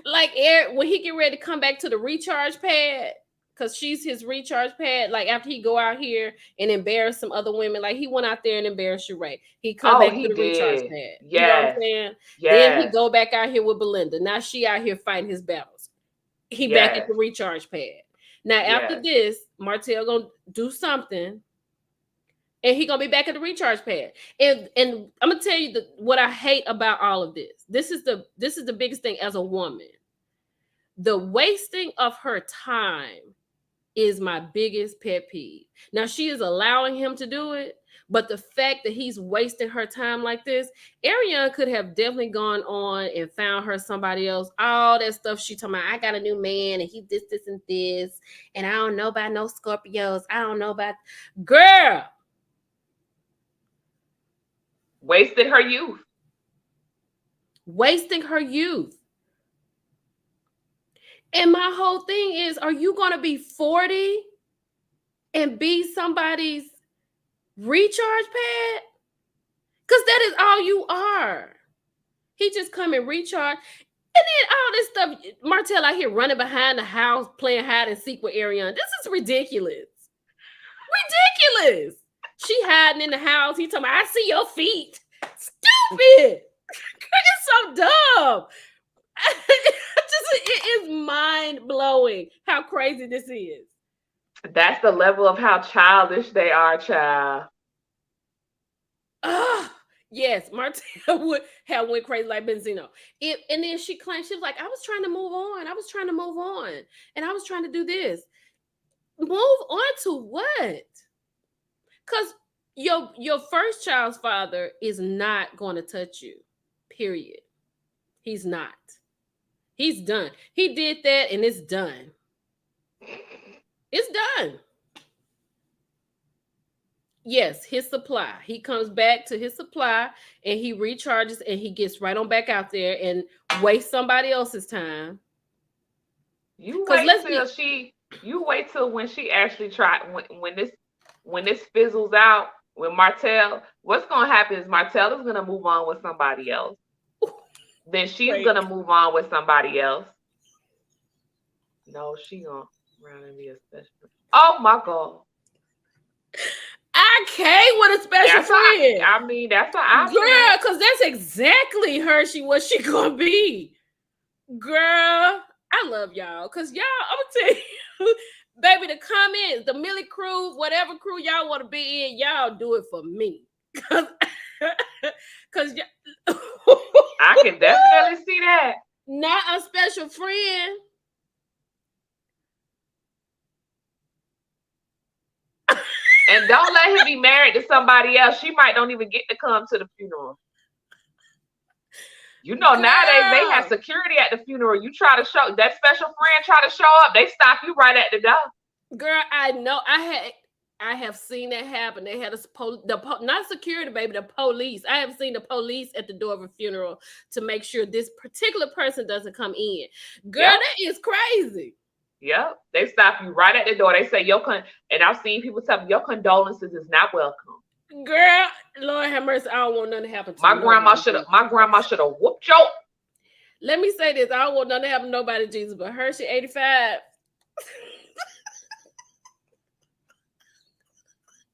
like when he get ready to come back to the recharge pad, because she's his recharge pad. Like after he go out here and embarrass some other women, like he went out there and embarrassed you, right? He come back to the recharge pad. Yes. You know what I'm saying? Yes. Then he go back out here with Belinda. Now she out here fighting his battles. He back at the recharge pad. Now after this, Martel gonna do something. And he gonna be back at the recharge pad. And I'm gonna tell you what I hate about all of this. This is the biggest thing as a woman. The wasting of her time is my biggest pet peeve. Now she is allowing him to do it, but the fact that he's wasting her time like this, Ariane could have definitely gone on and found her somebody else. All that stuff she talking about, I got a new man and he this and this, and I don't know about no Scorpios. I don't know about girl. Wasted her youth. Wasting her youth. And my whole thing is, are you going to be 40 and be somebody's recharge pad? Because that is all you are. He just come and recharge. And then all this stuff, Martel out here running behind the house, playing hide and seek with Ariane. This is ridiculous. Ridiculous. She hiding in the house. He talking about, I see your feet. Stupid. It's so dumb. It is mind-blowing how crazy this is. That's the level of how childish they are, child. Yes, Martel would have went crazy like Benzino. And then she claimed, she was like, I was trying to move on. I was trying to move on. And I was trying to do this. Move on to what? Because your first child's father is not going to touch you. Period. He's not. He's done. He did that and it's done. It's done. Yes, his supply. He comes back to his supply and he recharges and he gets right on back out there and wastes somebody else's time. You wait till when she actually when this fizzles out with Martel, what's gonna happen is Martel is gonna move on with somebody else. Then she's gonna move on with somebody else. No, she gonna run and be a special. Oh my God. I can't with a special friend. I mean, that's an option. Girl, because that's exactly what she gonna be. Girl, I love y'all. Cause y'all, I'm gonna tell you, baby, the comments, the Millie crew, whatever crew y'all want to be in, y'all do it for me. Cause I can definitely see that. Not a special friend. And don't let him be married to somebody else. She might don't even get to come to the funeral. You know, girl, nowadays they have security at the funeral. You try to show that special friend, try to show up, they stop you right at the door. Girl, I know. I have seen that happen. They had not security, baby, the police. I have seen the police at the door of a funeral to make sure this particular person doesn't come in. Girl, yep. That is crazy. Yep, they stop you right at the door. They say and I've seen people tell me your condolences is not welcome. Girl, Lord have mercy, I don't want nothing to happen to my grandma should have whooped you. Let me say this: I don't want nothing to happen to nobody, Jesus, but her, she 85.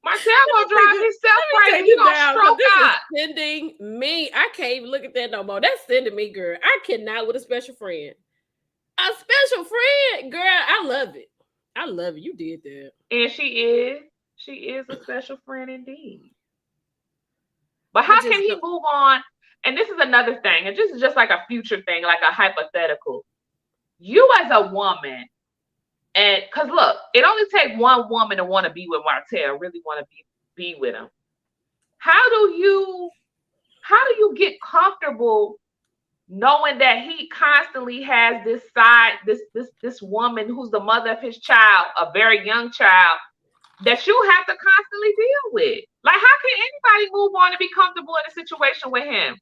Martel gonna drive himself crazy. He gonna stroke out. This is sending me. I can't even look at that no more. That's sending me, girl. I cannot with a special friend. A special friend, girl. I love it. I love it. You did that. And she is a special friend indeed. But how can he move on? And this is another thing. And this is just like a future thing, like a hypothetical. You as a woman, and because look, it only takes one woman to want to be with Martel, really want to be with him. How do you get comfortable knowing that he constantly has this side, this woman who's the mother of his child, a very young child, that you have to constantly deal with? Like, how can anybody move on and be comfortable in a situation with him?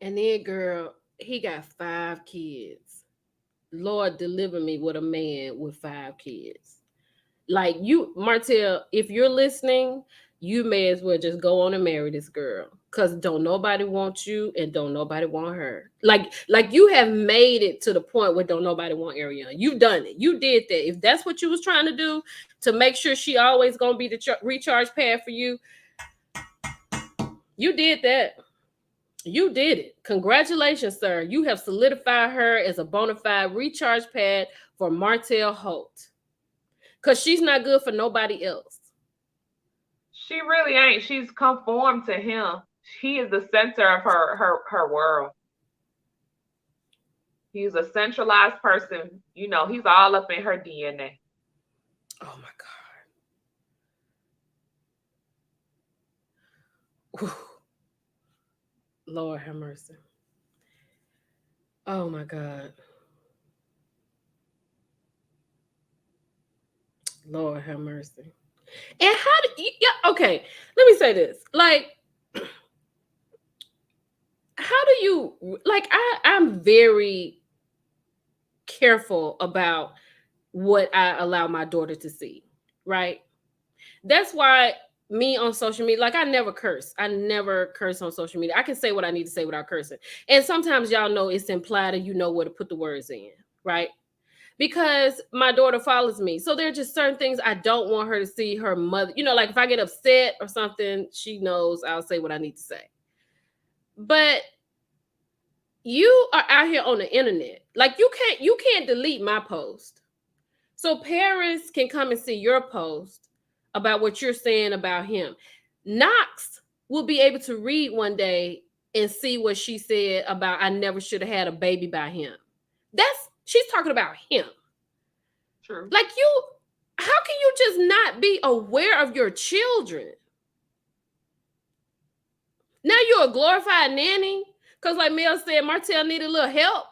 And then, girl, he got 5 kids. Lord, deliver me with a man with 5 kids. Like you, Martel, if you're listening, you may as well just go on and marry this girl. Because don't nobody want you and don't nobody want her. Like you have made it to the point where don't nobody want Ariana. You've done it. You did that. If that's what you was trying to do to make sure she always going to be the recharge pad for you, you did that. You did it. Congratulations, sir. You have solidified her as a bona fide recharge pad for Martel Holt. Because she's not good for nobody else. She really ain't. She's conformed to him. He is the center of her world. He's a centralized person. You know, he's all up in her DNA. Oh my God. Whew. Lord have mercy. Oh my God. Lord have mercy. And how do you, yeah, okay, let me say this. Like, how do you, like, I'm very careful about what I allow my daughter to see, right? That's why me on social media, like I never curse. I never curse on social media. I can say what I need to say without cursing. And sometimes y'all know it's implied and you know where to put the words in, right? Because my daughter follows me. So there are just certain things I don't want her to see her mother. You know, like if I get upset or something, she knows I'll say what I need to say. But you are out here on the internet. Like you can't delete my post. So parents can come and see your post about what you're saying about him. Knox will be able to read one day and see what she said about I never should have had a baby by him. She's talking about him. True. Like how can you just not be aware of your children? Now you're a glorified nanny Because like Mel said, Martel needed a little help.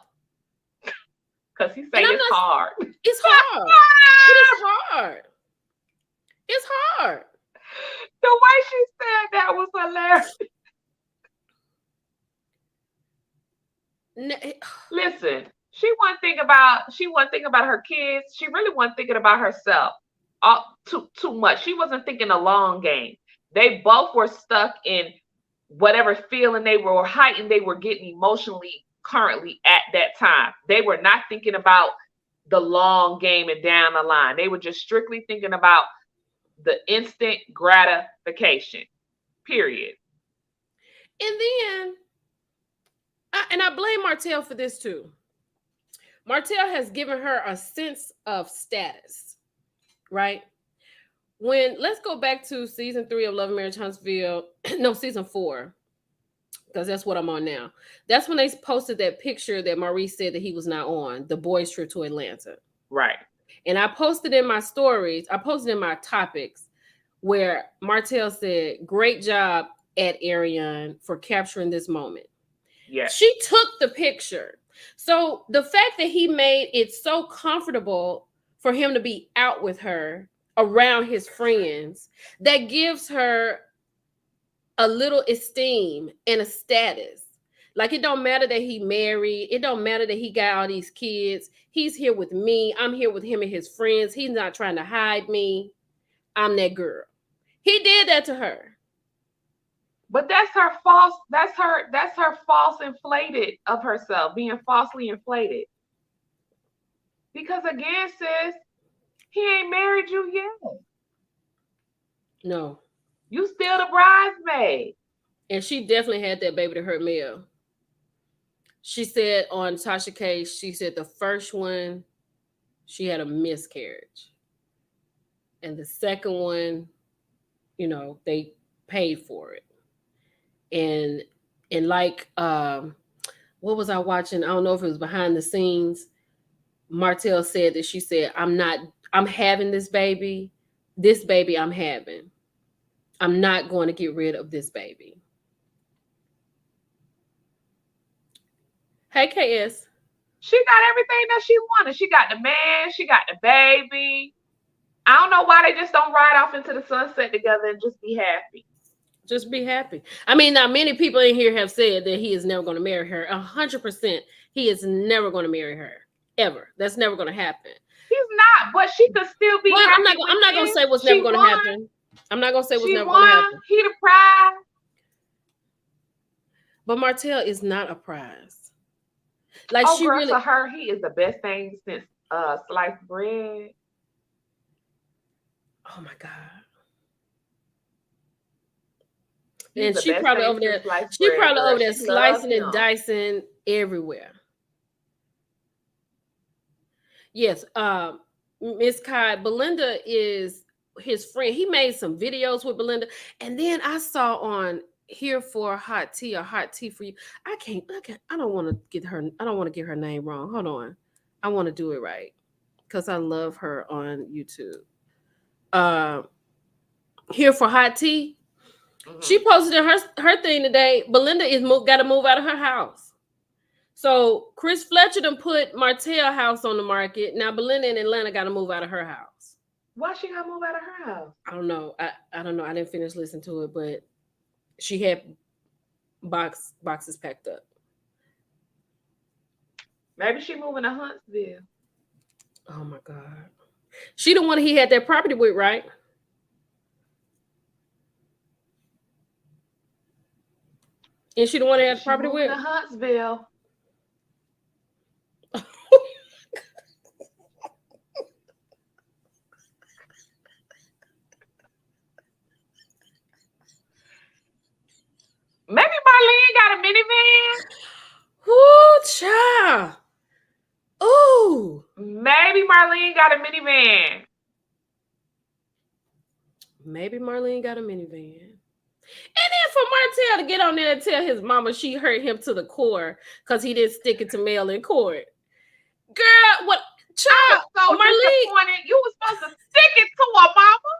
Because he said it's hard. It's hard. It is hard. It's hard. The way she said that was hilarious. Listen, she wasn't thinking about her kids. She really wasn't thinking about herself too much. She wasn't thinking the long game. They both were stuck in whatever feeling they were heightened they were getting emotionally currently at that time. They were not thinking about the long game and down the line. They were just strictly thinking about the instant gratification, period. And then, I blame Martel for this too. Martel has given her a sense of status, right? Let's go back to season 3 of Love and Marriage Huntsville. No, season 4, because that's what I'm on now. That's when they posted that picture that Maurice said that he was not on, the boys' trip to Atlanta. Right. And I posted in my stories, I posted in my topics where Martel said, great job at Ariane for capturing this moment. Yeah. She took the picture. So the fact that he made it so comfortable for him to be out with her around his friends, that gives her a little esteem and a status. Like, it don't matter that he married. It don't matter that he got all these kids. He's here with me. I'm here with him and his friends. He's not trying to hide me. I'm that girl. He did that to her. But that's her false inflated of herself, being falsely inflated. Because again, sis, he ain't married you yet. No. You still the bridesmaid. And she definitely had that baby to hurt Mel. She said on Tasha K, she said the first one, she had a miscarriage. And the second one, they paid for it. And like, what was I watching? I don't know if it was behind the scenes. Martel said that she said, I'm having this baby. This baby I'm having. I'm not going to get rid of this baby. Hey, KS. She got everything that she wanted. She got the man. She got the baby. I don't know why they just don't ride off into the sunset together and just be happy. Just be happy. I mean, now many people in here have said that he is never going to marry her. 100%. He is never going to marry her. Ever. That's never going to happen. He's not, but she could still be happy. I'm not going to say what's never going to happen. I'm not going to say what's never going to happen. He the prize. But Martel is not a prize. Like, to her, he is the best thing since sliced bread. Oh my God. And she probably over there. She probably over there slicing and dicing everywhere. Yes, Miss Kai, Belinda is his friend. He made some videos with Belinda, and then I saw on Here for Hot Tea or Hot Tea for You. I don't want to get her name wrong. Hold on, I want to do it right because I love her on YouTube. Here for Hot Tea. Mm-hmm. She posted in her thing today. Belinda got to move out of her house. So Chris Fletcher done put Martel house on the market. Now Belinda in Atlanta got to move out of her house. Why she got to move out of her house? I don't know. I don't know. I didn't finish listening to it, but she had boxes packed up. Maybe she moving to Huntsville. Oh my God. She the one he had that property with, right? And she the one that had the property with? To Huntsville. Maybe Marlene got a minivan. Ooh, child. Ooh. Maybe Marlene got a minivan. Maybe Marlene got a minivan. And then for Martel to get on there and tell his mama she hurt him to the core because he didn't stick it to Mel in court. Girl, what? Child, so Marlene, you were supposed to stick it to her mama.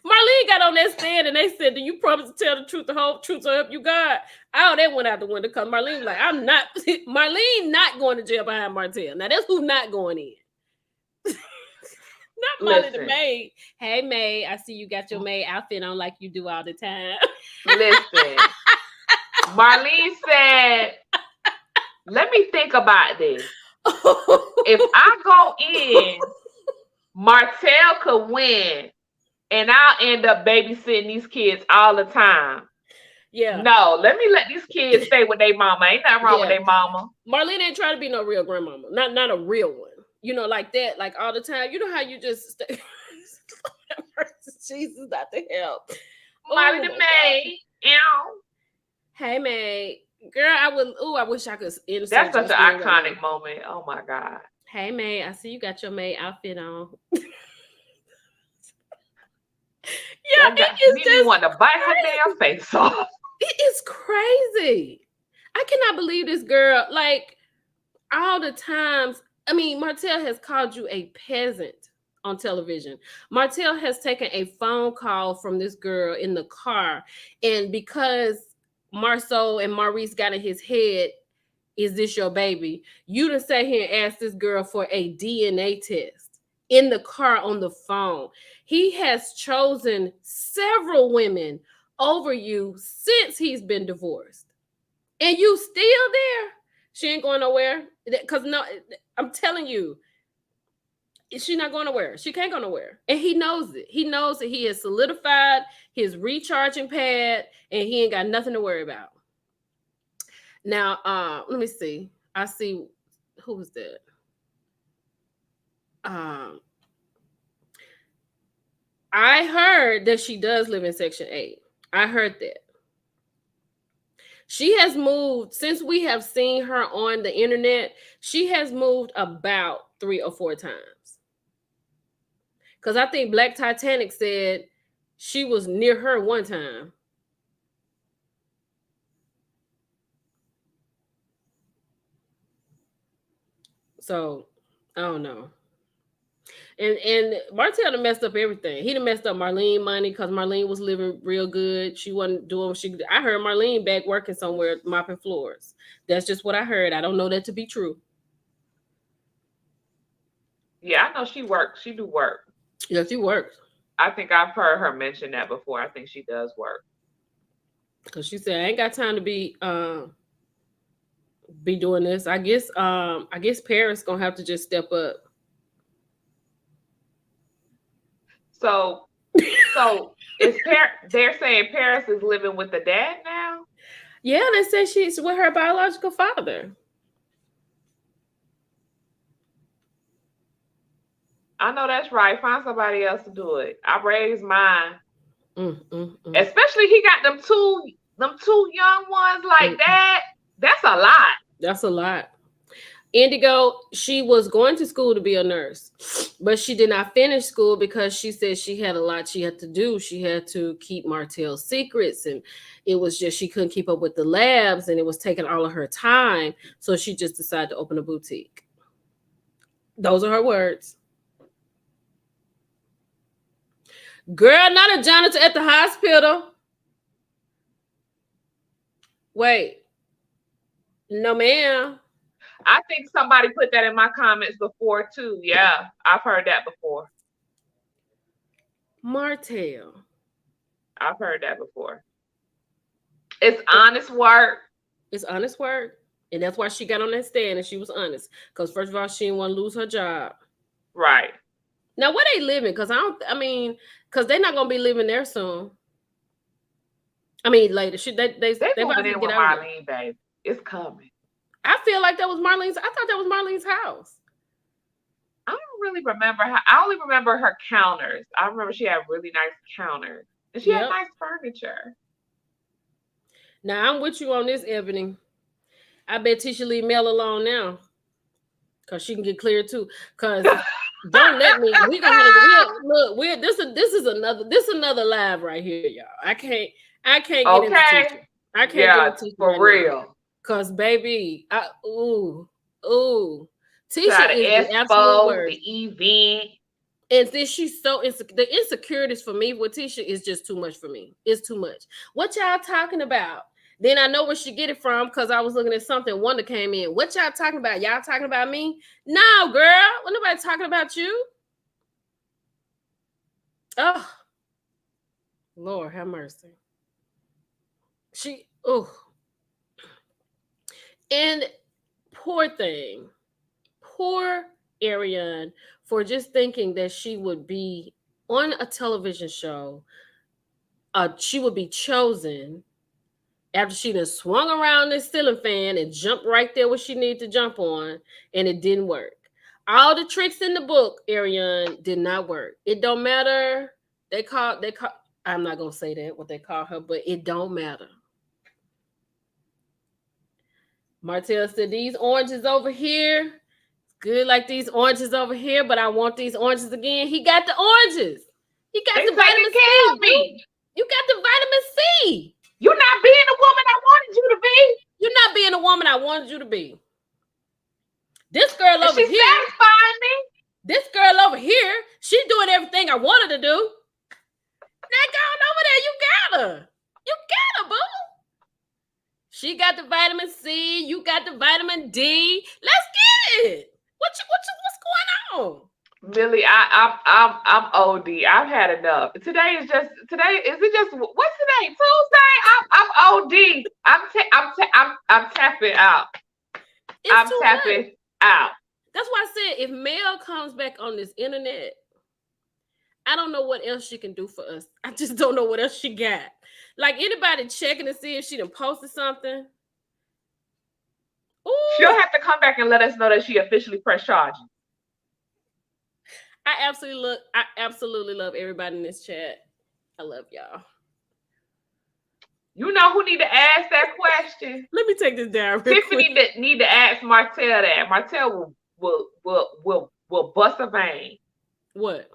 Marlene got on that stand and they said, "Do you promise to tell the truth, the whole truth, so help you God?" Oh, that went out the window because Marlene was like, "I'm not Marlene not going to jail behind Martel." Now that's who not going in. Not Molly the maid. Hey, maid, I see you got your maid outfit on like you do all the time. Listen, Marlene said, "Let me think about this. If I go in, Martel could win, and I'll end up babysitting these kids all the time. Yeah. No, let me let these kids stay with their mama. Ain't nothing wrong with their mama." Marlene ain't trying to be no real grandmama. Not a real one. You know, like that, like all the time. You know how you just stay. Jesus, not to help. Molly the maid. Hey, maid. Girl, I wish I could insert. That's such an iconic moment. Oh my God. Hey, maid, I see you got your maid outfit on. Yeah, it just want to bite her damn face off. It is crazy. I cannot believe this girl. Like, all the times. I mean, Martel has called you a peasant on television. Martel has taken a phone call from this girl in the car, and because Marceau and Maurice got in his head, "Is this your baby?" You done sat here and asked this girl for a DNA test in the car on the phone. He has chosen several women over you since he's been divorced. And you still there? She ain't going nowhere. Because no, I'm telling you, she's not going nowhere. She can't go nowhere. And he knows it. He knows that he has solidified his recharging pad and he ain't got nothing to worry about. Now, let me see. I see, who was that? I heard that she does live in Section 8. I heard that. She has moved, since we have seen her on the internet, she has moved about 3 or 4 times. Because I think Black Titanic said she was near her one time. So, I don't know. And Martel done messed up everything. He done messed up Marlene money because Marlene was living real good. She wasn't doing what she could do. I heard Marlene back working somewhere mopping floors. That's just what I heard. I don't know that to be true. Yeah, I know she works. She do work. Yeah, she works. I think I've heard her mention that before. I think she does work. Because she said, "I ain't got time to be doing this." I guess parents gonna have to just step up. So they're saying Paris is living with the dad now? Yeah, they say she's with her biological father. I know that's right. Find somebody else to do it. I raised mine. Especially he got them two young ones like that. That's a lot. That's a lot. Indigo, she was going to school to be a nurse, but she did not finish school because she said she had a lot she had to do. She had to keep Martel's secrets, and it was just she couldn't keep up with the labs, and it was taking all of her time. So she just decided to open a boutique. Those are her words. Girl, not a janitor at the hospital. Wait. No, ma'am. I think somebody put that in my comments before too. Yeah, I've heard that before. Martel. I've heard that before. It's honest work. It's honest work. And that's why she got on that stand and she was honest. Because first of all, she didn't want to lose her job. Right. Now, where they living? Because because they're not gonna be living there soon. I mean, later. They moving in with Marlene, baby. It's coming. I feel like that was Marlene's. I thought that was Marlene's house. I don't really remember her. I only remember her counters. I remember she had really nice counters. And she had nice furniture. Now, I'm with you on this, Ebony. I bet Tisha leave Mel alone now. Because she can get cleared too. Because don't let me. We gonna look. This is another live right here, y'all. I can't get into Tisha. I can't get into Tisha for real. Now. Cause baby, Tisha is the absolute worst. The event. And then she's so insecure. The insecurities for me with Tisha is just too much for me. It's too much. What y'all talking about? Then I know where she get it from because I was looking at something. Wonder came in. What y'all talking about? Y'all talking about me? No, girl. When nobody talking about you. Oh, Lord, have mercy. And poor thing. Poor Ariane for just thinking that she would be on a television show. She would be chosen after she done swung around this ceiling fan and jumped right there where she needed to jump on, and it didn't work. All the tricks in the book, Ariane, did not work. It don't matter. They call. I'm not gonna say that what they call her, but it don't matter. Martel said these oranges over here, good like these oranges over here, but I want these oranges again. He got the oranges. He got the vitamin C. You got the vitamin C. You're not being the woman I wanted you to be. You're not being the woman I wanted you to be. This girl over here. She's satisfying me. This girl over here, she doing everything I wanted to do. That girl over there, you got her. You got her, boo. She got the vitamin C. You got the vitamin D. Let's get it. What's going on? Millie, I'm OD. I've had enough. Is it just what's today? Tuesday? I'm OD. I'm tapping out. I'm tapping out. That's why I said if Mel comes back on this internet, I don't know what else she can do for us. I just don't know what else she got. Like anybody checking to see if she done posted something. Ooh. She'll have to come back and let us know that she officially pressed charges. I absolutely love everybody in this chat. I love y'all. You know who need to ask that question? Let me take this down. Tiffany need to ask Martel that. Martel will bust a vein. What?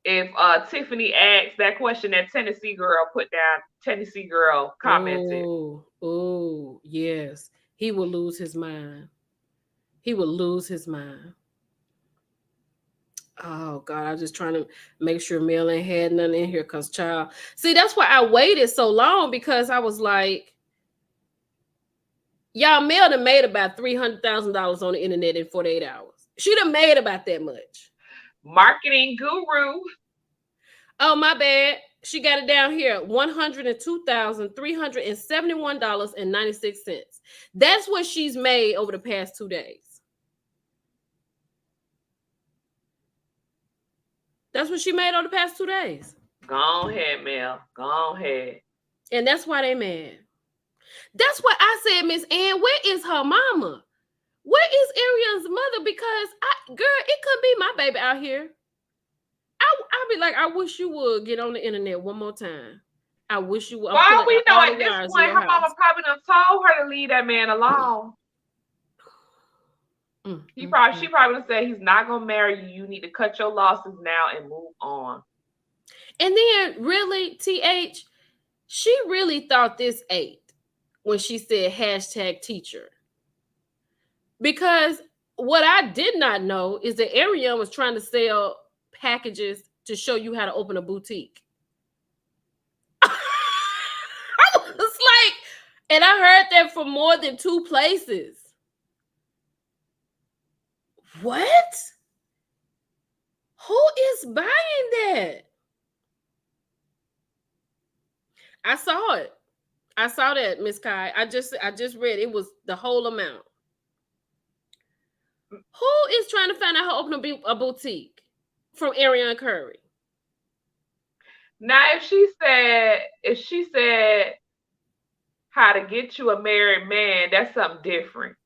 If Tiffany asks that question that Tennessee girl put down, Tennessee girl commented. Oh, yes. He will lose his mind. He will lose his mind. Oh God, I was just trying to make sure Mel ain't had nothing in here because child. See, that's why I waited so long because I was like, y'all, Mel done made about $300,000 on the internet in 48 hours. She done made about that much. Marketing guru. Oh, my bad. She got it down here. $102,371.96. That's what she's made over the past 2 days. That's what she made over the past 2 days. Go ahead, Mel. Go ahead. And that's why they mad. That's what I said, Miss Ann. Where is her mama? Where is Ariane's mother? Because it could be my baby out here. I'll be like, I wish you would get on the internet one more time. I wish you would. Well, we know at this point, her mama probably done told her to leave that man alone. She probably said he's not gonna marry you. You need to cut your losses now and move on. And then really, TH, she really thought this ate when she said #teacher. Because what I did not know is that Ariane was trying to sell packages to show you how to open a boutique. I was like, and I heard that from more than 2 places. What? Who is buying that? I saw it. I saw that, Miss Kai. I just read it was the whole amount. Who is trying to find out how to open a boutique from Ariane Curry? Now, if she said how to get you a married man, that's something different.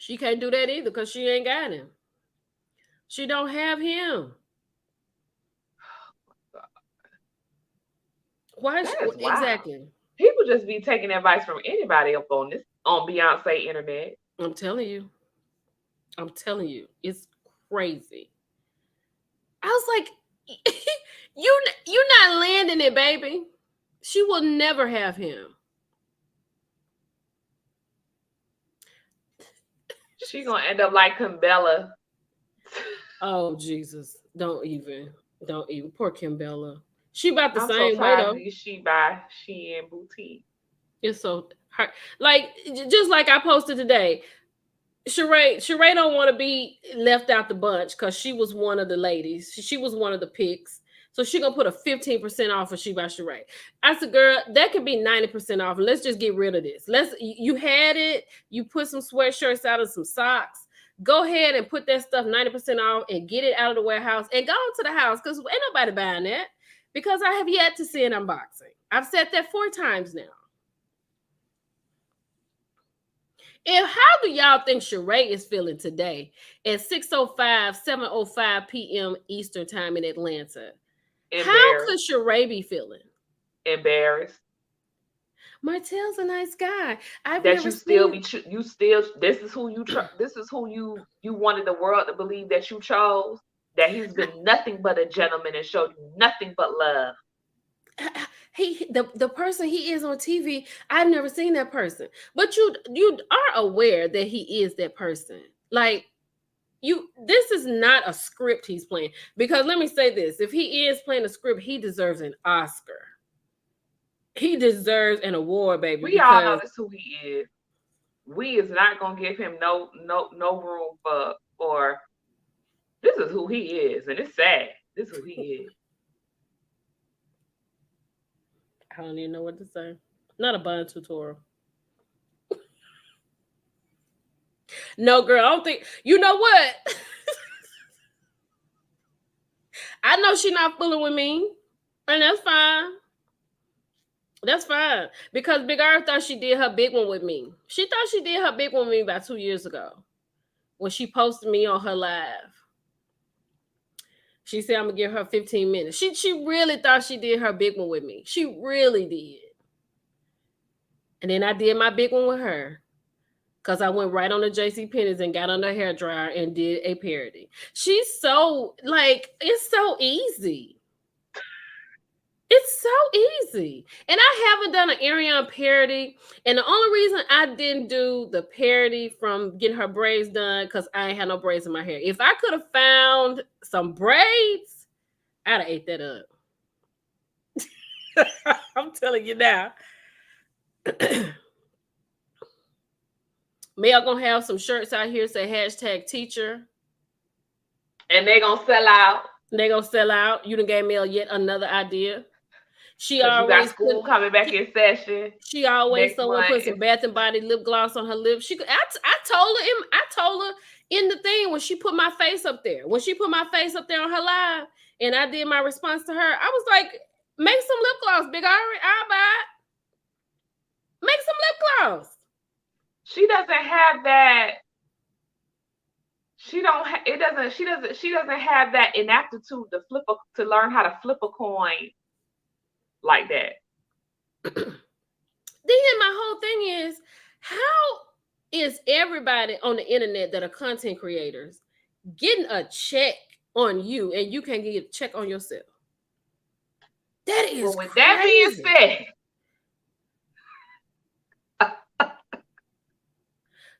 She can't do that either because she ain't got him. She don't have him. Why is she, exactly? People just be taking advice from anybody up on Beyonce internet. I'm telling you, it's crazy. I was like, you're not landing it, baby. She will never have him. She gonna end up like Kimbella. Oh Jesus! Don't even. Poor Kimbella. She about the I'm so same way tired of though. these she buy Shein boutique. It's so hard. Like just like I posted today. Sheree don't want to be left out the bunch because she was one of the ladies. She was one of the picks. So she gonna put a 15% off if she buy Sheree. I said, girl, that could be 90% off. Let's just get rid of this. You had it, you put some sweatshirts out and some socks. Go ahead and put that stuff 90% off and get it out of the warehouse and go into the house because ain't nobody buying that because I have yet to see an unboxing. I've said that 4 times now. How do y'all think Sheree is feeling today at 6:05, 7:05 p.m. Eastern time in Atlanta? How could Sheree be feeling? Embarrassed. Martel's a nice guy. This is who you wanted the world to believe that you chose. That he's been nothing but a gentleman and showed you nothing but love. The person he is on TV, I've never seen that person. But you are aware that he is that person. Like this is not a script he's playing. Because let me say this, if he is playing a script, he deserves an Oscar. He deserves an award, baby. We all know this who he is. We is not gonna give him no room for this is who he is, and it's sad. This is who he is. I don't even know what to say. Not a bun tutorial. No, girl, I don't think. You know what? I know she's not fooling with me, and that's fine. That's fine. Because Big R thought she did her big one with me. She thought she did her big one with me about 2 years ago when she posted me on her live. She said, I'm going to give her 15 minutes. She really thought she did her big one with me. She really did. And then I did my big one with her. Because I went right on the JCPenney's and got on the hair dryer and did a parody. She's so, it's so easy. It's so easy. And I haven't done an Ariane parody. And the only reason I didn't do the parody from getting her braids done, because I ain't had no braids in my hair. If I could have found some braids, I'd have ate that up. I'm telling you now. Mel gonna have some shirts out here say #teacher. And they gonna sell out. They gonna sell out. You done gave Mel yet another idea. She always got school coming back in session. She always someone put some Bath and Body lip gloss on her lips. I told her in the thing when she put my face up there. When she put my face up there on her live, and I did my response to her, I was like, make some lip gloss, Big Ari. I'll buy it. Make some lip gloss. She doesn't have that. She doesn't have that inaptitude to learn how to flip a coin like that. Then my whole thing is, how is everybody on the internet that are content creators getting a check on you and you can't get a check on yourself? That is well, with that being said,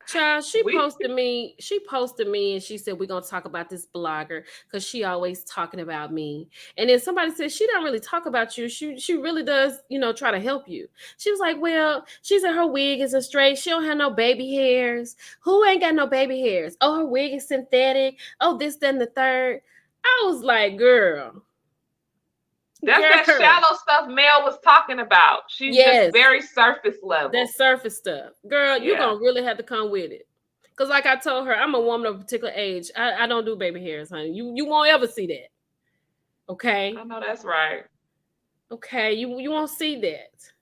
child, she posted me and she said, we're going to talk about this blogger because she always talking about me. And then somebody said, she don't really talk about you. She really does, try to help you. She was like, well, she said her wig isn't straight. She don't have no baby hairs. Who ain't got no baby hairs? Oh, her wig is synthetic. Oh, this, that, and the third. I was like, girl. That's that shallow stuff Mel was talking about. She's just very surface level. That surface stuff. Girl, you're going to really have to come with it. Because like I told her, I'm a woman of a particular age. I don't do baby hairs, honey. You won't ever see that. Okay? I know that's right. Okay, you won't see that.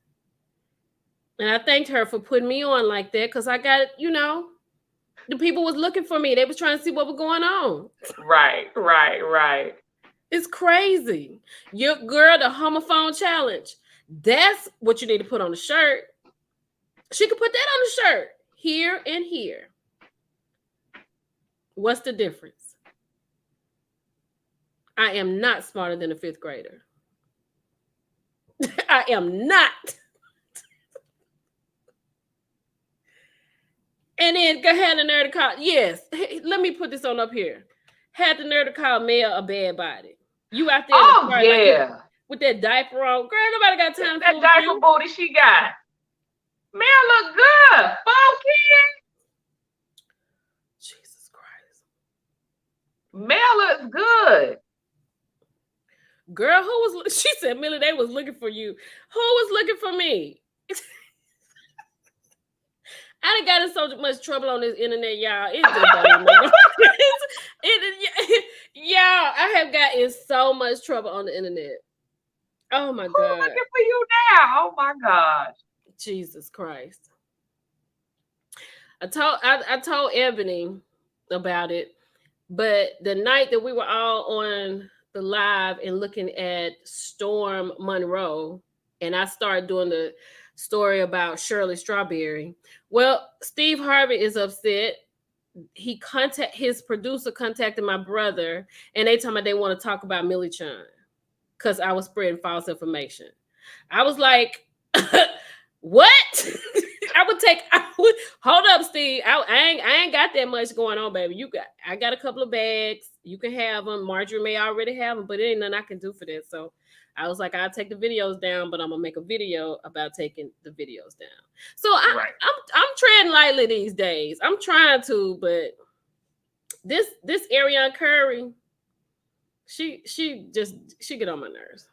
And I thanked her for putting me on like that because I got, the people was looking for me. They was trying to see what was going on. Right. It's crazy. Your girl, the homophone challenge. That's what you need to put on the shirt. She could put that on the shirt. Here and here. What's the difference? I am not smarter than a 5th grader. I am not. And then go ahead and nerd call. Yes. Hey, let me put this on up here. had the nerve to call Mel a bad body. You out there in the Oh car yeah, with that diaper on. Girl, nobody got time that for diaper you. booty she got. Mel look good. Funky. Jesus Christ. Mel looks good. Girl, who was, she said, Millie, they was looking for you. Who was looking for me? I done got in so much trouble on this internet, y'all. It just don't even make no sense. Y'all, I have gotten in so much trouble on the internet. Oh my God. Who's looking for you now? Oh my gosh. Jesus Christ. I told Ebony about it, but the night that we were all on the live and looking at Storm Monroe, and I started doing the story about Shirley Strawberry. Well, Steve Harvey is upset. His producer contacted my brother, and they told me they want to talk about Millie Chun because I was spreading false information. I was like, what? Hold up, Steve. I ain't got that much going on, baby. I got a couple of bags. You can have them. Marjorie may already have them, but it ain't nothing I can do for that. So I was like, I'll take the videos down, but I'm gonna make a video about taking the videos down. So I'm treading lightly these days. I'm trying to, but this Ariana Curry, she get on my nerves.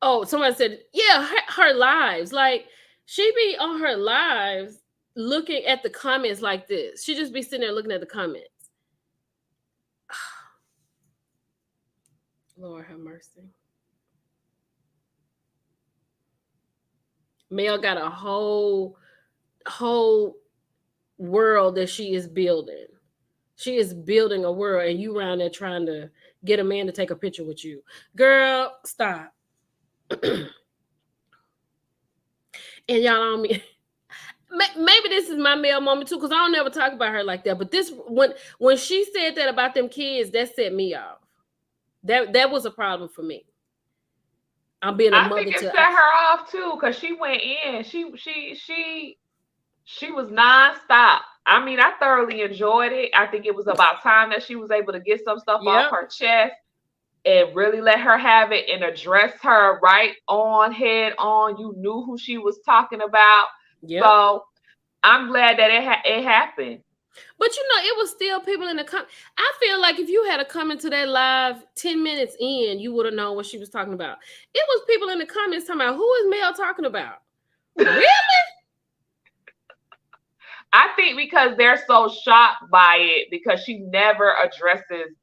Oh, somebody said, yeah, her lives. Like, she be on her lives looking at the comments like this. She just be sitting there looking at the comments. Lord have mercy. Mel got a whole world that she is building. She is building a world, and you around there trying to get a man to take a picture with you. Girl, stop. And y'all on me. Maybe this is my Mel moment too, because I don't never talk about her like that. But this, when she said that about them kids, that set me off. That was a problem for me. I'm being a mother. I think it set her off too, because she went in. She was nonstop. I mean, I thoroughly enjoyed it. I think it was about time that she was able to get some stuff off her chest and really let her have it and address her right on, head on. You knew who she was talking about. Yep. So I'm glad that it happened. But it was still people in the I feel like if you had to come into that live 10 minutes in, you would have known what she was talking about. It was people in the comments talking about, who is Mel talking about? Really? I think because they're so shocked by it, because she never addresses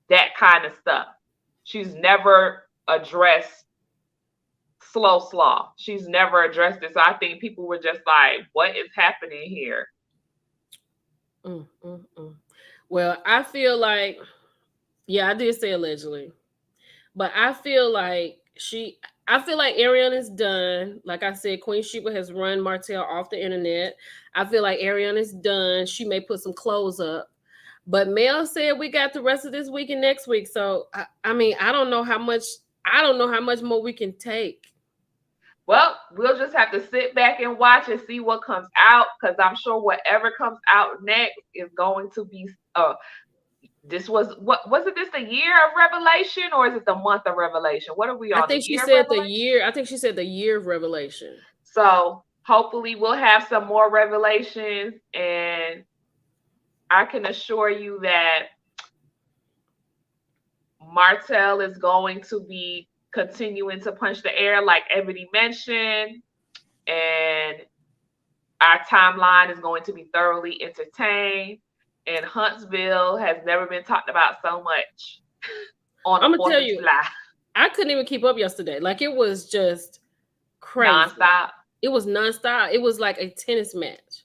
that kind of stuff. She's never addressed slow slaw. She's never addressed it. So I think people were just like, what is happening here? Well, I feel like, I did say allegedly, but I feel like Ariana's done. Like I said, Queen Sheba has run Martel off the internet. I feel like Ariana's done. She may put some clothes up, but Mel said we got the rest of this week and next week. So I mean, I don't know how much more we can take. Well, we'll just have to sit back and watch and see what comes out, because I'm sure whatever comes out next is going to be this was the year of revelation, or is it the month of revelation? What are we on? I think she said the year. I think she said the year of revelation. So hopefully we'll have some more revelations, and I can assure you that Martel is going to be continuing to punch the air like Ebony mentioned, and our timeline is going to be thoroughly entertained. And Huntsville has never been talked about so much on the 4th of July. I couldn't even keep up yesterday. Like, it was just crazy. Nonstop. It was nonstop. It was like a tennis match.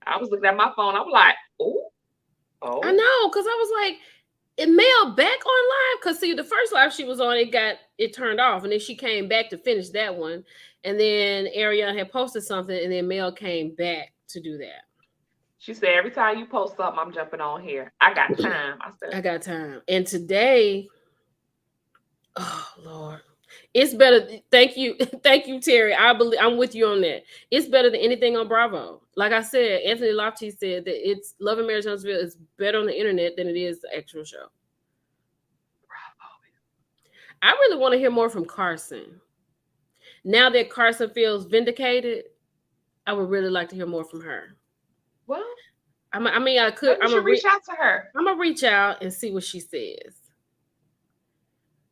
I was looking at my phone. I'm like, oh. I know, because I was like, it Mel back on live? Because see, the first live she was on, it turned off, and then she came back to finish that one. And then Ariana had posted something, and then Mel came back to do that. She said, every time you post something, I'm jumping on here. I got time. I said, I got time. And today, oh Lord. It's better. Thank you, thank you, Terry. I'm with you on that. It's better than anything on Bravo. Like I said, Anthony Lofty said that it's Love and Marriage Huntsville is better on the internet than it is the actual show. I really want to hear more from Carson. Now that Carson feels vindicated, I would really like to hear more from her. Well, I could. I'm gonna reach out to her. I'm gonna reach out and see what she says,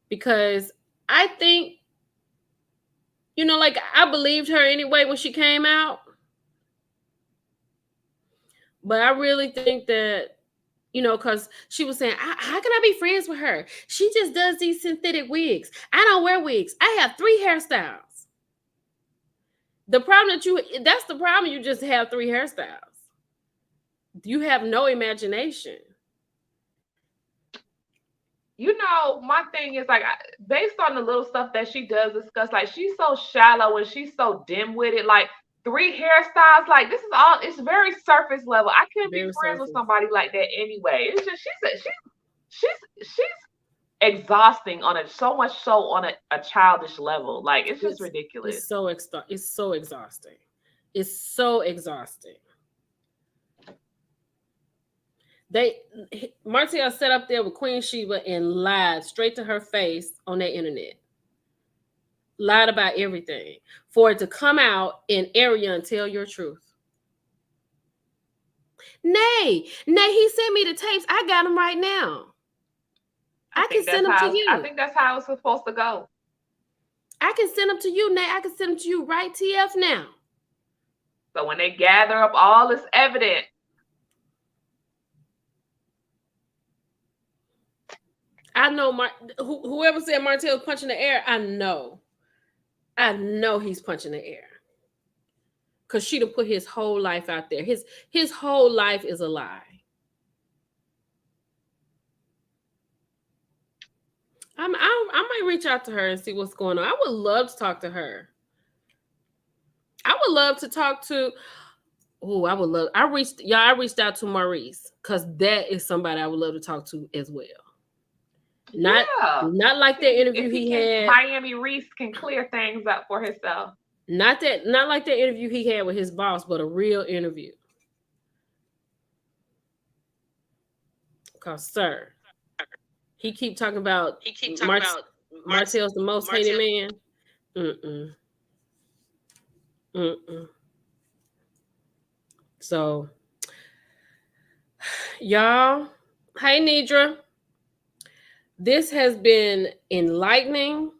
because I think, like I believed her anyway when she came out, but I really think that, because she was saying, how can I be friends with her? She just does these synthetic wigs. I don't wear wigs. I have 3 hairstyles. That's the problem. You just have 3 hairstyles. You have no imagination. My thing is, like, based on the little stuff that she does discuss, like, she's so shallow and she's so dim-witted. Like, 3 hairstyles, like, this is all, it's very surface level. I couldn't be friends with somebody like that anyway. It's just, she's exhausting so much so on a childish level. Like, it's just ridiculous. It's so exhausting. It's so exhausting. Martel sat up there with Queen Sheba and lied straight to her face on that internet. Lied about everything for it to come out and air you and tell your truth. Nay, he sent me the tapes. I got them right now. I can send them to you. I think that's how it's supposed to go. I can send them to you, Nay. I can send them to you right TF now. So when they gather up all this evidence, I know whoever said Martel's punching the air, I know he's punching the air. Because she done put his whole life out there. His whole life is a lie. I might reach out to her and see what's going on. I would love to talk to her. I would love to talk to. Oh, I reached out to Maurice, because that is somebody I would love to talk to as well. Not like that interview he had. Miami Reese can clear things up for himself. Not like that interview he had with his boss, but a real interview. Because, sir, he keep talking about Martel's the most hated man. So, y'all, hey Nidra. This has been enlightening,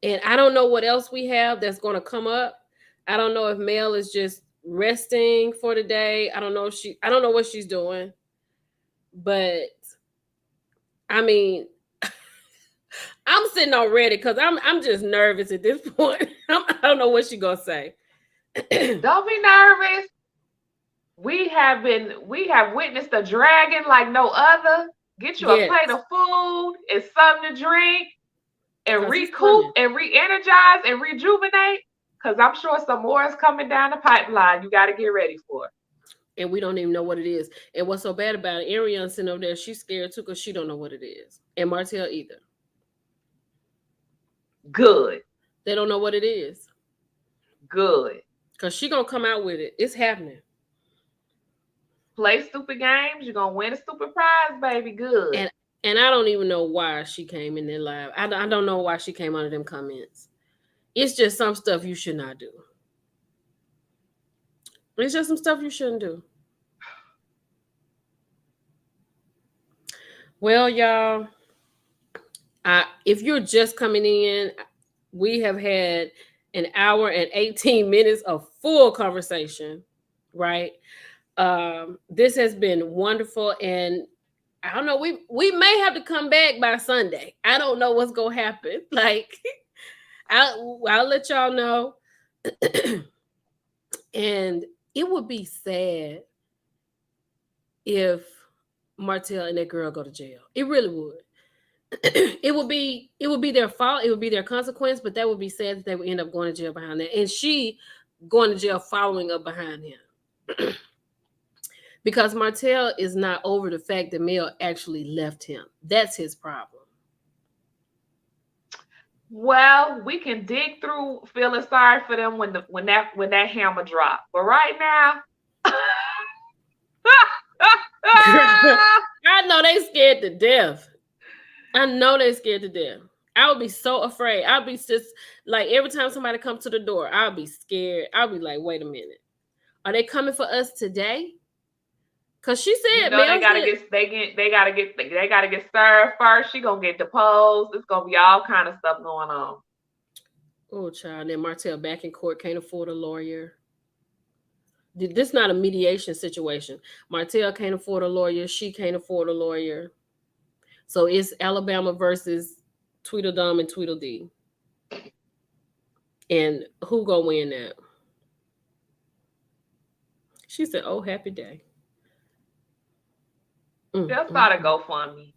and I don't know what else we have that's going to come up. I don't know if Mel is just resting for the day. I don't know what she's doing, but I mean, I'm sitting on Reddit because I'm just nervous at this point. I don't know what she's gonna say. Don't be nervous. We have witnessed a dragon like no other. Get you a plate of food and something to drink and recoup and re-energize and rejuvenate. Because I'm sure some more is coming down the pipeline. You got to get ready for it. And we don't even know what it is. And what's so bad about it, Ariane sitting over there, she's scared too because she don't know what it is. And Martel either. Good. They don't know what it is. Good. Because she going to come out with it. It's happening. Play stupid games, you're gonna win a stupid prize, baby. Good. And I don't even know why she came in there live. I don't know why she came under them comments. It's just some stuff you should not do. It's just some stuff you shouldn't do. Well, y'all, if you're just coming in, we have had an hour and 18 minutes of full conversation, right? This has been wonderful, and I don't know, we may have to come back by Sunday. I don't know what's gonna happen. Like, I'll let y'all know. And it would be sad if Martel and that girl go to jail. It really would. It would be their fault. It would be their consequence, but that would be sad that they would end up going to jail behind that, and she going to jail following up behind him. Because Martel is not over the fact that Mel actually left him. That's his problem. Well, we can dig through feeling sorry for them when that hammer drop. But right now, I know they scared to death. I know they scared to death. I would be so afraid. I'd be just like every time somebody comes to the door, I'll be scared. I'll be like, wait a minute. Are they coming for us today? Cause she said, they gotta get served first. She gonna get deposed. It's gonna be all kind of stuff going on. Oh, child. Then Martel back in court, can't afford a lawyer. This is not a mediation situation. Martel can't afford a lawyer. She can't afford a lawyer. So it's Alabama versus Tweedledum and Tweedledee. And who gonna win that? She said, "Oh, happy day." Just start a GoFundMe.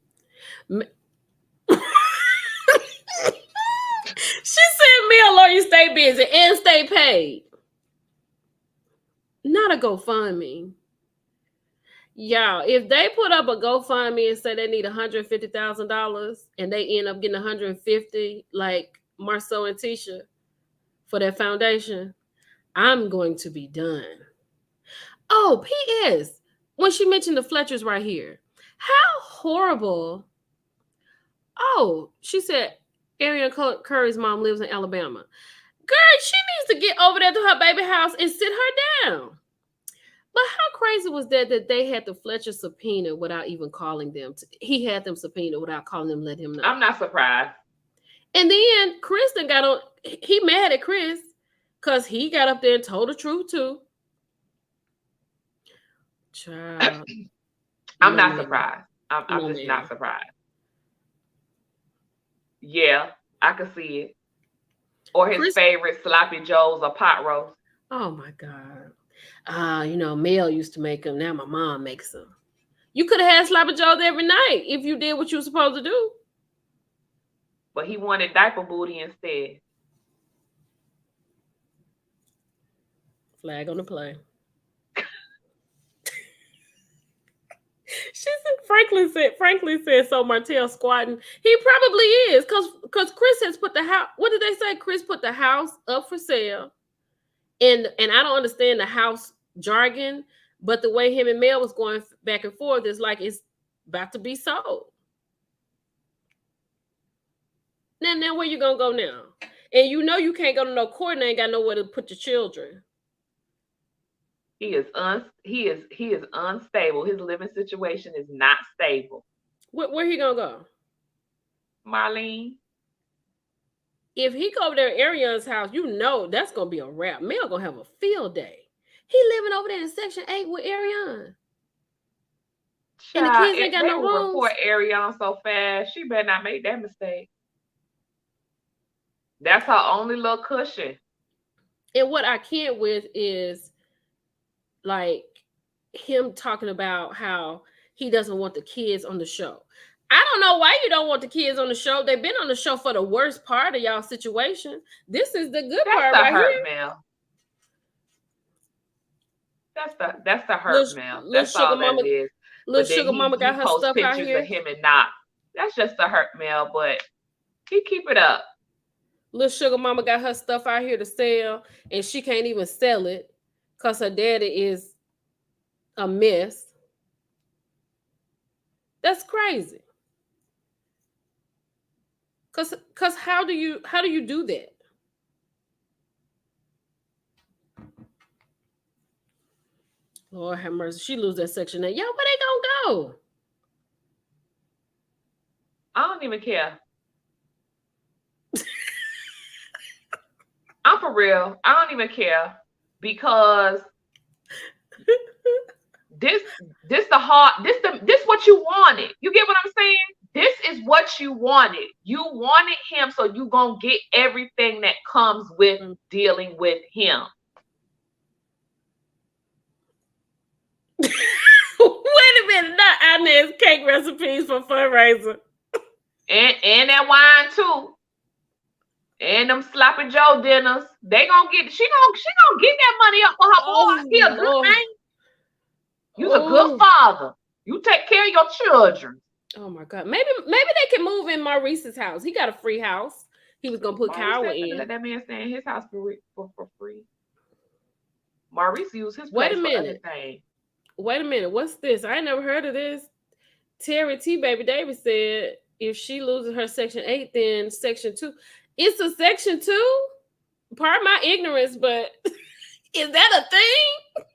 She said, "Me a lawyer, stay busy and stay paid." Not a GoFundMe. Y'all, if they put up a GoFundMe and say they need $150,000 and they end up getting 150, like Marceau and Tisha, for their foundation, I'm going to be done. Oh, P.S. When she mentioned the Fletchers right here, how horrible. Oh, she said Arian Curry's mom lives in Alabama. Girl, she needs to get over there to her baby house and sit her down. But how crazy was that they had the Fletcher subpoena without even calling them? He had them subpoena without calling them, let him know. I'm not surprised. And then Kristen got on. He mad at Chris because he got up there and told the truth too. Child, I'm not surprised. I'm just not surprised. Yeah, I could see it. Or his favorite sloppy joes or pot roast. Oh my God. Mel used to make them. Now my mom makes them. You could have had sloppy joes every night if you did what you were supposed to do. But he wanted diaper booty instead. Flag on the play. She said, Franklin said, so Martel squatting. He probably is, because Chris has put the house. What did they say? Chris put the house up for sale. And I don't understand the house jargon, but the way him and Mel was going back and forth is like it's about to be sold. Now where you gonna go now? And you can't go to no court and ain't got nowhere to put your children. He is unstable. His living situation is not stable. Where he gonna go? Marlene. If he go over there at Ariana's house, that's gonna be a wrap. Mel gonna have a field day. He living over there in Section 8 with Ariana. And the kids ain't got no rooms. Report Ariana so fast, she better not make that mistake. That's her only little cushion. And what I can't with is like him talking about how he doesn't want the kids on the show. I don't know why you don't want the kids on the show. They've been on the show for the worst part of y'all situation. This is the good part right here. Mel. That's the hurt, Mel. That's all that is. Little sugar mama got her stuff out here. Of him and not. That's just the hurt, Mel. But he keep it up. Little sugar mama got her stuff out here to sell, and she can't even sell it because her daddy is a mess. That's crazy. Cause how do you do that? Lord have mercy. She lose that Section 8. Yo, where they gonna go? I don't even care. I'm for real. I don't even care because this what you wanted. You get what I'm saying? This is what you wanted. You wanted him, so you gonna get everything that comes with dealing with him. Wait a minute, not Inez cake recipes for fundraiser. And that wine too. And them sloppy Joe dinners. She gonna get that money up for her boy. He a good man. You's a good father. You take care of your children. Oh my God. Maybe they can move in Maurice's house. He got a free house. he was gonna put Kyle in. Let that man stay in his house for free. Maurice used his Wait place a for other minute. things. Wait a minute. What's this? I ain't never heard of this. Terry T. Baby David said if she loses her Section 8, then Section 2. It's a Section 2? Pardon my ignorance, but is that a thing?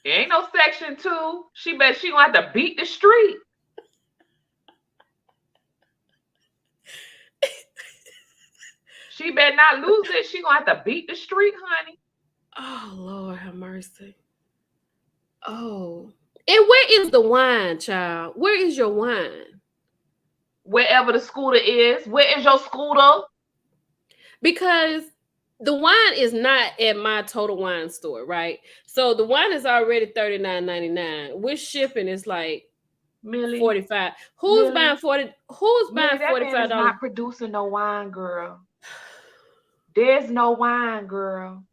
It ain't no Section 2. She gonna have to beat the street. She better not lose it. She gonna have to beat the street, honey. Oh, Lord have mercy. Oh. And where is the wine, child? Where is your wine? Wherever the scooter is. Where is your scooter? Because the wine is not at my Total Wine store, right? So the wine is already $39.99. With shipping, it's like Millie, $45. Who's buying $40? Who's Millie, buying $45? That man is not producing no wine, girl. There's no wine, girl.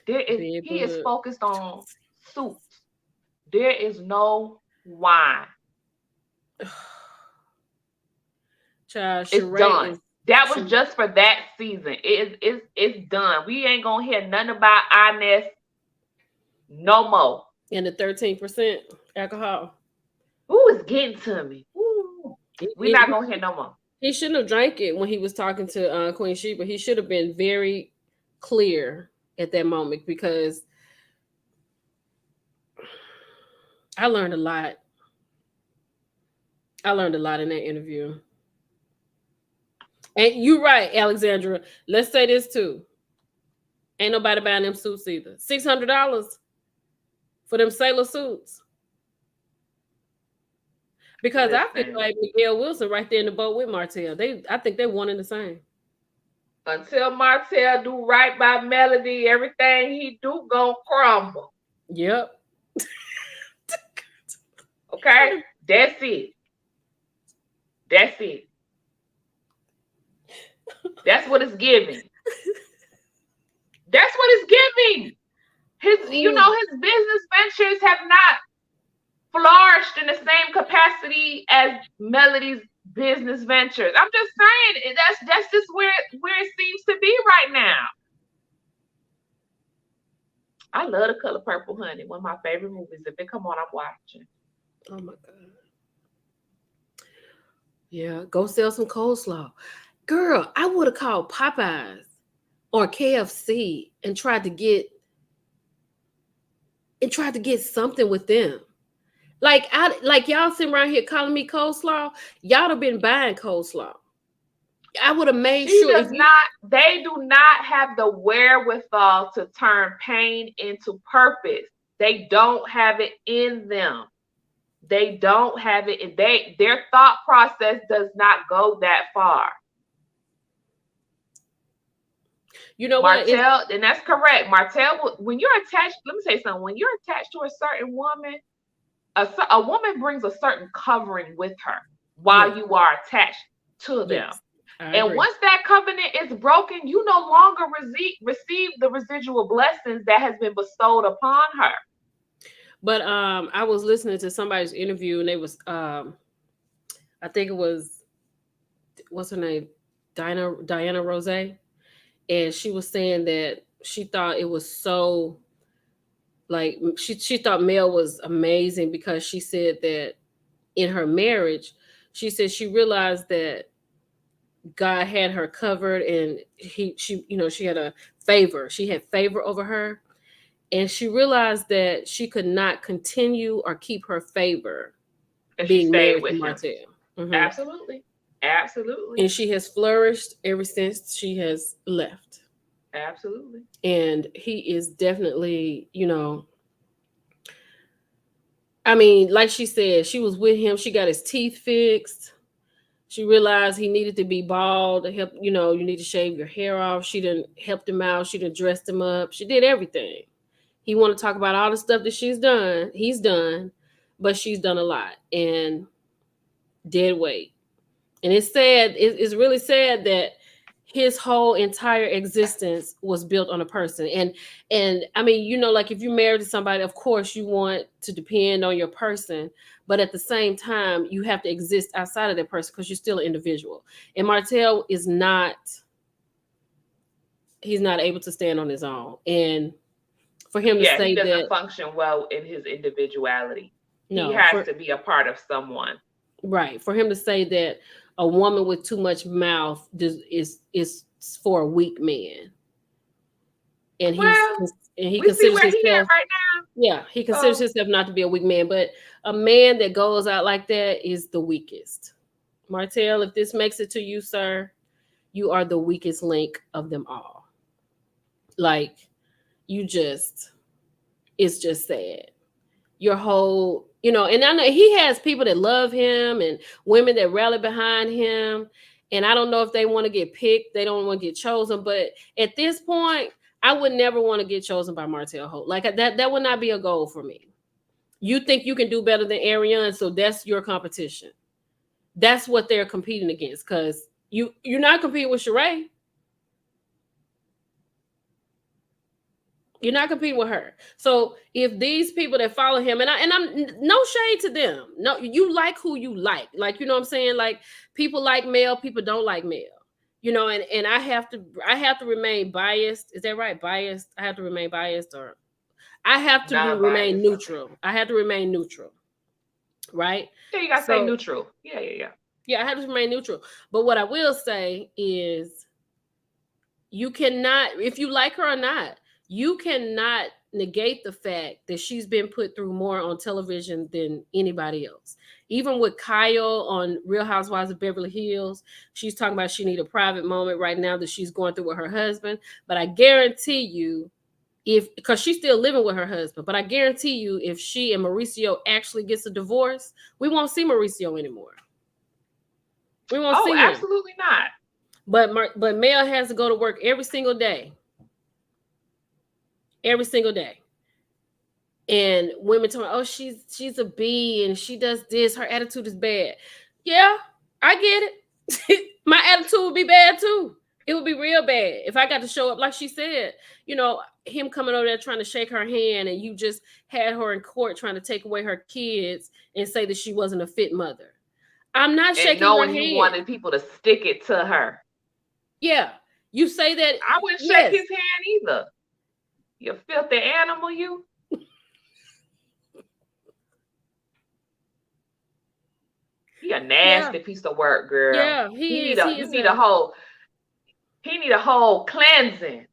He is focused on suits. There is no wine. Child, it's done. That was just for that season. It's done. We ain't gonna hear nothing about Inez no more. And the 13% alcohol. Ooh, it's getting to me. Ooh. We're not gonna hear no more. He shouldn't have drank it when he was talking to Queen Sheba. He should have been very clear at that moment, because I learned a lot. I learned a lot in that interview. And you're right, Alexandra. Let's say this too. Ain't nobody buying them suits either. $600 for them sailor suits. Because I feel like Miguel Wilson right there in the boat with Martel. I think they're one and the same. Until Martel do right by Melody, everything he do gonna crumble. Yep. Okay? That's it. That's it. That's what it's giving. That's what it's giving. His business ventures have not flourished in the same capacity as Melody's business ventures. I'm just saying, that's just where it seems to be right now. I love The Color Purple, honey. One of my favorite movies. If it come on, I'm watching. Oh my God. Yeah, go sell some coleslaw. Girl, I would have called Popeyes or KFC and tried to get something with them. Like y'all sitting around here calling me coleslaw, y'all have been buying coleslaw. I would have made sure. They do not have the wherewithal to turn pain into purpose. They don't have it in them. They don't have it. Their thought process does not go that far. You know Martel, and that's correct. Martel, when you're attached, let me say something. When you're attached to a certain woman, a woman brings a certain covering with her while you are attached to them. And once that covenant is broken, you no longer receive the residual blessings that has been bestowed upon her. But I was listening to somebody's interview, and they was I think it was, what's her name, Diana Rose, and she was saying that she thought it was so, like, she thought Mel was amazing, because she said that in her marriage, she said she realized that God had her covered, and she had a favor. She had favor over her. And she realized that she could not continue or keep her favor being married with Martel. Mm-hmm. Absolutely. Absolutely. And she has flourished ever since she has left. Absolutely. And he is definitely, I mean, like she said, she was with him. She got his teeth fixed. She realized he needed to be bald to help, you need to shave your hair off. She done helped him out. She done dressed him up. She did everything. He want to talk about all the stuff that he's done, but she's done a lot, and dead weight. And it's sad. It's really sad that his whole entire existence was built on a person. And I mean, you know, like if you're married to somebody, of course you want to depend on your person, but at the same time you have to exist outside of that person because you're still an individual. And Martel is not, he's not able to stand on his own. And for him to Yeah, say he doesn't that, function well in his individuality. He no, has to be a part of someone. right, for him to say that a woman with too much mouth is for a weak man, and Well, he we see considers where he at himself, right now. yeah, he considers So himself not to be a weak man, but a man that goes out like that is the weakest. Martel, if this makes it to you, sir, you are the weakest link of them all. Like, you just, it's just sad. Your whole, you know, and I know he has people that love him and women that rally behind him. And I don't know if they want to get picked, they don't want to get chosen. But at this point, I would never want to get chosen by Martel Holt. Like that would not be a goal for me. You think you can do better than Ariane, so that's your competition. That's what they're competing against. Because you're not competing with Sheree. You're not competing with her. So if these people that follow him, and I'm no shade to them. No, you like who you like. Like, you know what I'm saying? Like, people like male, people don't like male. You know, and I have to remain biased. Is that right? Biased. I have to remain biased, or I have to remain non-biased. neutral. Okay. I have to remain neutral. Right? Yeah, you gotta say So neutral. Yeah. yeah, I have to remain neutral. But what I will say is, you cannot, if you like her or not, you cannot negate the fact that she's been put through more on television than anybody else. Even with Kyle on Real Housewives of Beverly Hills, she's talking about she need a private moment right now that she's going through with her husband. But I guarantee you, because she's still living with her husband, but I guarantee you, if she and Mauricio actually gets a divorce, we won't see Mauricio anymore. We won't see him. Absolutely not. But Mel has to go to work every single day. Every single day. And women tell me, oh, she's a B and she does this. Her attitude is bad. Yeah, I get it. My attitude would be bad too. It would be real bad if I got to show up, like she said, you know, him coming over there trying to shake her hand and you just had her in court trying to take away her kids and say that she wasn't a fit mother. I'm not shaking her hand. And knowing you wanted people to stick it to her. Yeah. You say that. I wouldn't shake his hand either. You filthy animal, you. He a nasty piece of work, girl. Yeah, he need a whole cleansing.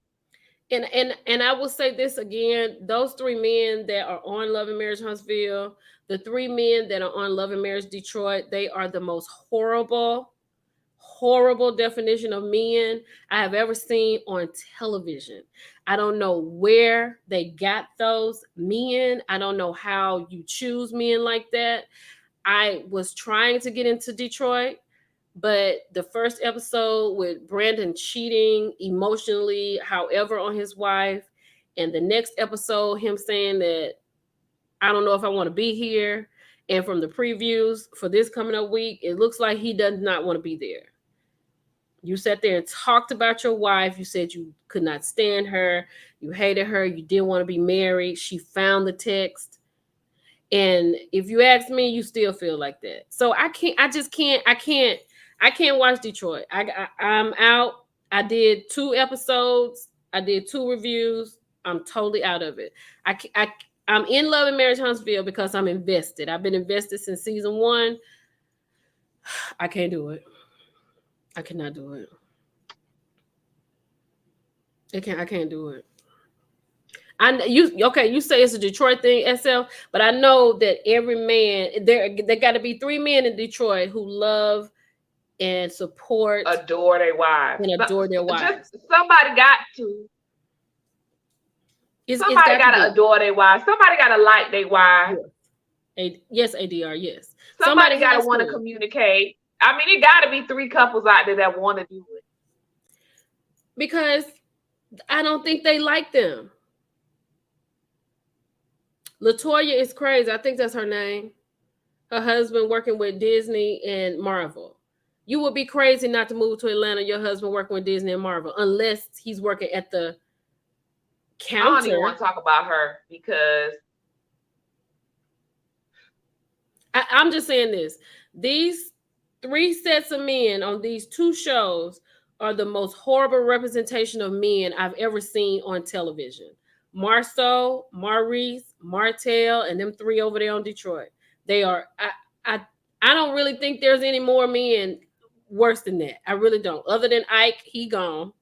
And I will say this again: those three men that are on Love and Marriage Huntsville, the three men that are on Love and Marriage Detroit, they are the most horrible definition of men I have ever seen on television. I don't know where they got those men. I don't know how you choose men like that. I was trying to get into Detroit, but the first episode with Brandon cheating emotionally, however, on his wife, and the next episode, him saying that I don't know if I want to be here. And from the previews for this coming up week, it looks like he does not want to be there. You sat there and talked about your wife. You said you could not stand her. You hated her. You didn't want to be married. She found the text. And if you ask me, you still feel like that. So I can't watch Detroit. I'm out. I did 2 episodes. I did 2 reviews. I'm totally out of it. I'm in Love and Marriage Huntsville because I'm invested. I've been invested since season 1. I can't do it. I cannot do it. I can't do it. You say it's a Detroit thing, SL, but I know that every man there got to be 3 men in Detroit who love and support, adore their wives, and adore their wives. Somebody got to. Somebody got to adore their wives. Somebody got to like their wives. Yes, ADR. Yes. Somebody got to want to communicate. I mean, it got to be 3 couples out there that want to do it. Because I don't think they like them. LaToya is crazy. I think that's her name. Her husband working with Disney and Marvel. You would be crazy not to move to Atlanta. Your husband working with Disney and Marvel, unless he's working at the counter. I don't even want to talk about her because I'm just saying this. These 3 sets of men on these 2 shows are the most horrible representation of men I've ever seen on television. Marceau, Maurice, Martel, and them 3 over there on Detroit. They are. I don't really think there's any more men worse than that. I really don't. Other than Ike, he gone,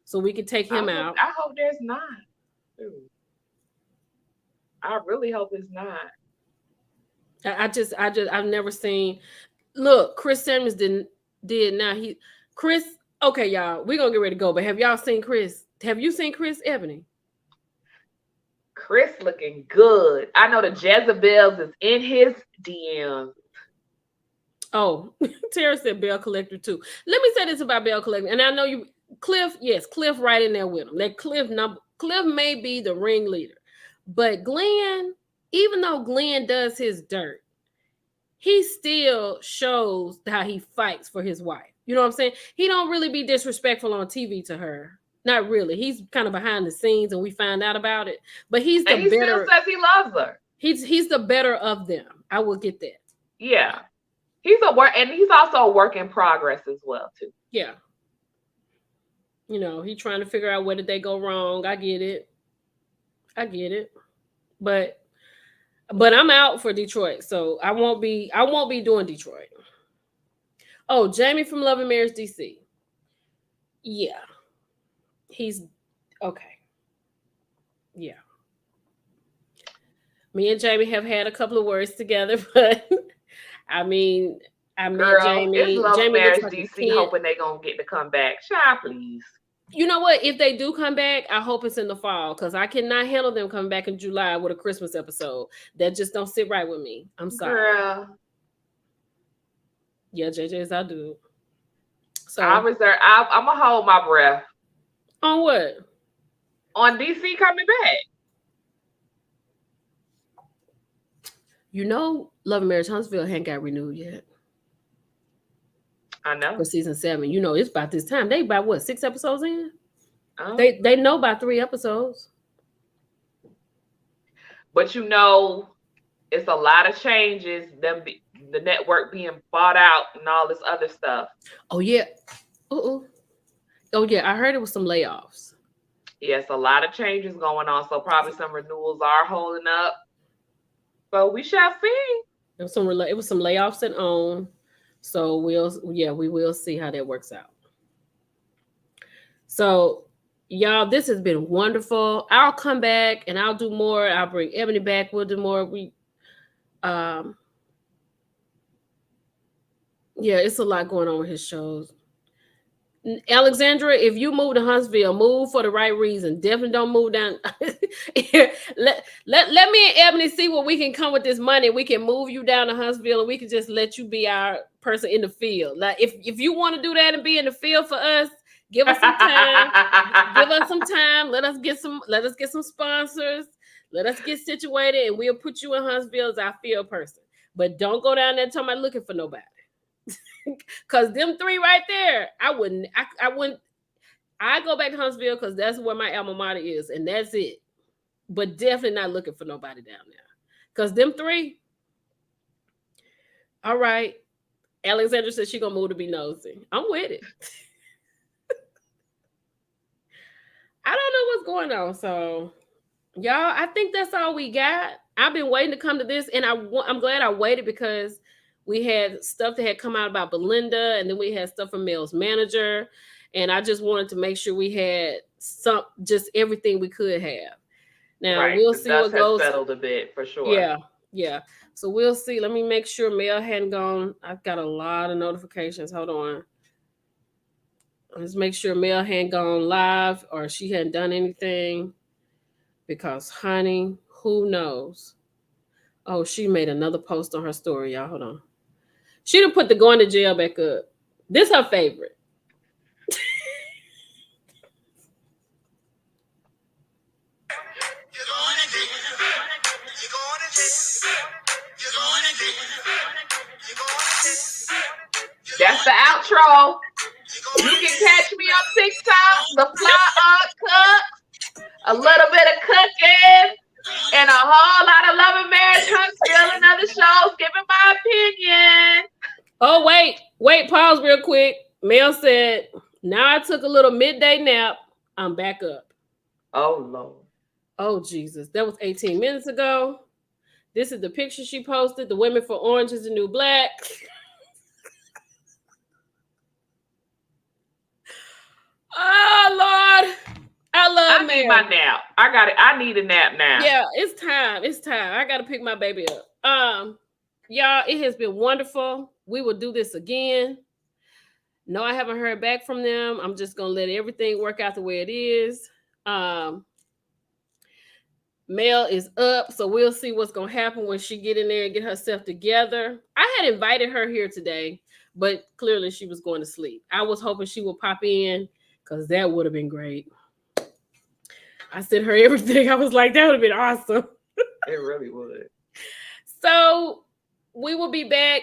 so we can take him out. I hope there's not. I really hope it's not. I've never seen. Look, Chris Samuels did now. Chris. Okay, y'all, we're gonna get ready to go. But have y'all seen Chris? Have you seen Chris, Ebony? Chris looking good. I know the Jezebels is in his DMs. Oh, Tara said Bell Collector too. Let me say this about Bell Collector, and I know you, Cliff. Yes, Cliff right in there with him. That Cliff may be the ringleader, but Glenn, even though Glenn does his dirt, he still shows how he fights for his wife. You know what I'm saying? He don't really be disrespectful on TV to her. Not really. He's kind of behind the scenes, and we find out about it. But he still says he loves her. He's the better of them. I will get that. Yeah, he's also a work in progress as well too. Yeah. You know, he's trying to figure out where did they go wrong. I get it. But I'm out for Detroit, so I won't be doing Detroit. Oh, Jamie from Love and Marriage DC. Yeah. He's okay. Yeah. Me and Jamie have had a couple of words together, but I mean, Girl, Jamie. It's Love Jamie Marriage like DC hoping they gonna get to come back. Child, please. You know what? If they do come back, I hope it's in the fall, because I cannot handle them coming back in July with a Christmas episode. That just don't sit right with me. I'm sorry. Girl. Yeah, JJ's I do. So I'm gonna hold my breath. On what? On DC coming back. You know, Love and Marriage Huntsville hadn't got renewed yet. I know. For season 7. You know, it's about this time. They about what, 6 episodes in? Oh. They know about 3 episodes. But you know, it's a lot of changes. The network being bought out and all this other stuff. Oh yeah. Oh yeah. I heard it was some layoffs. Yes, a lot of changes going on. So probably some renewals are holding up. So we shall see. It was some layoffs at OWN. So we will see how that works out. So y'all, this has been wonderful. I'll come back and I'll do more. I'll bring Ebony back. We'll do more. Yeah, it's a lot going on with his shows. Alexandra, if you move to Huntsville, move for the right reason. Definitely don't move down. let me and Ebony see what we can come with this money. We can move you down to Huntsville, and we can just let you be our person in the field. Like if you want to do that and be in the field for us, give us some time. Give us some time. Let us get some sponsors. Let us get situated, and we'll put you in Huntsville as our field person. But don't go down there talking about looking for nobody. Cause them 3 right there, I wouldn't. I go back to Huntsville because that's where my alma mater is, and that's it. But definitely not looking for nobody down there. Cause them 3. All right. Alexandra said she gonna move to be nosy. I'm with it. I don't know what's going on. So, y'all, I think that's all we got. I've been waiting to come to this, and I'm glad I waited because we had stuff that had come out about Belinda, and then we had stuff from Mel's manager. And I just wanted to make sure we had just everything we could have. Now, right. We'll see what goes. Settled a bit for sure. Yeah. So we'll see. Let me make sure Mel hadn't gone. I've got a lot of notifications. Hold on. Let's make sure Mel hadn't gone live or she hadn't done anything. Because, honey, who knows? Oh, she made another post on her story, y'all. Hold on. She done put the going to jail back up. This her favorite. That's the outro. You can catch me on TikTok, the Fly Aunt Cook, a little bit of cooking, and a whole lot of Love and Marriage, Huntsville, and other shows giving my opinion. Oh, wait, pause real quick. Mel said, now I took a little midday nap. I'm back up. Oh, Lord. Oh, Jesus. That was 18 minutes ago. This is the picture she posted. The Women for Orange is the New Black. Oh, Lord. I need my nap. I need a nap now. Yeah, it's time. I got to pick my baby up. Y'all, it has been wonderful. We will do this again. No, I haven't heard back from them. I'm just going to let everything work out the way it is. Mel is up, so we'll see what's going to happen when she get in there and get herself together. I had invited her here today, but clearly she was going to sleep. I was hoping she would pop in because that would have been great. I sent her everything. I was like, that would have been awesome. It really would. So we will be back.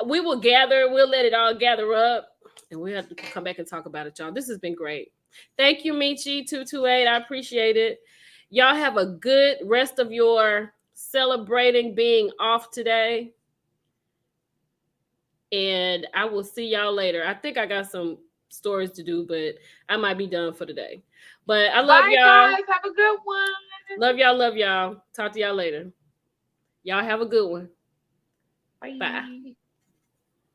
We will gather. We'll let it all gather up, and we'll have to come back and talk about it, y'all. This has been great. Thank you, Michi228. I appreciate it. Y'all have a good rest of your celebrating being off today. And I will see y'all later. I think I got some stories to do, but I might be done for today. But I love y'all. Guys, have a good one. Love y'all. Talk to y'all later. Y'all have a good one. Bye. Bye.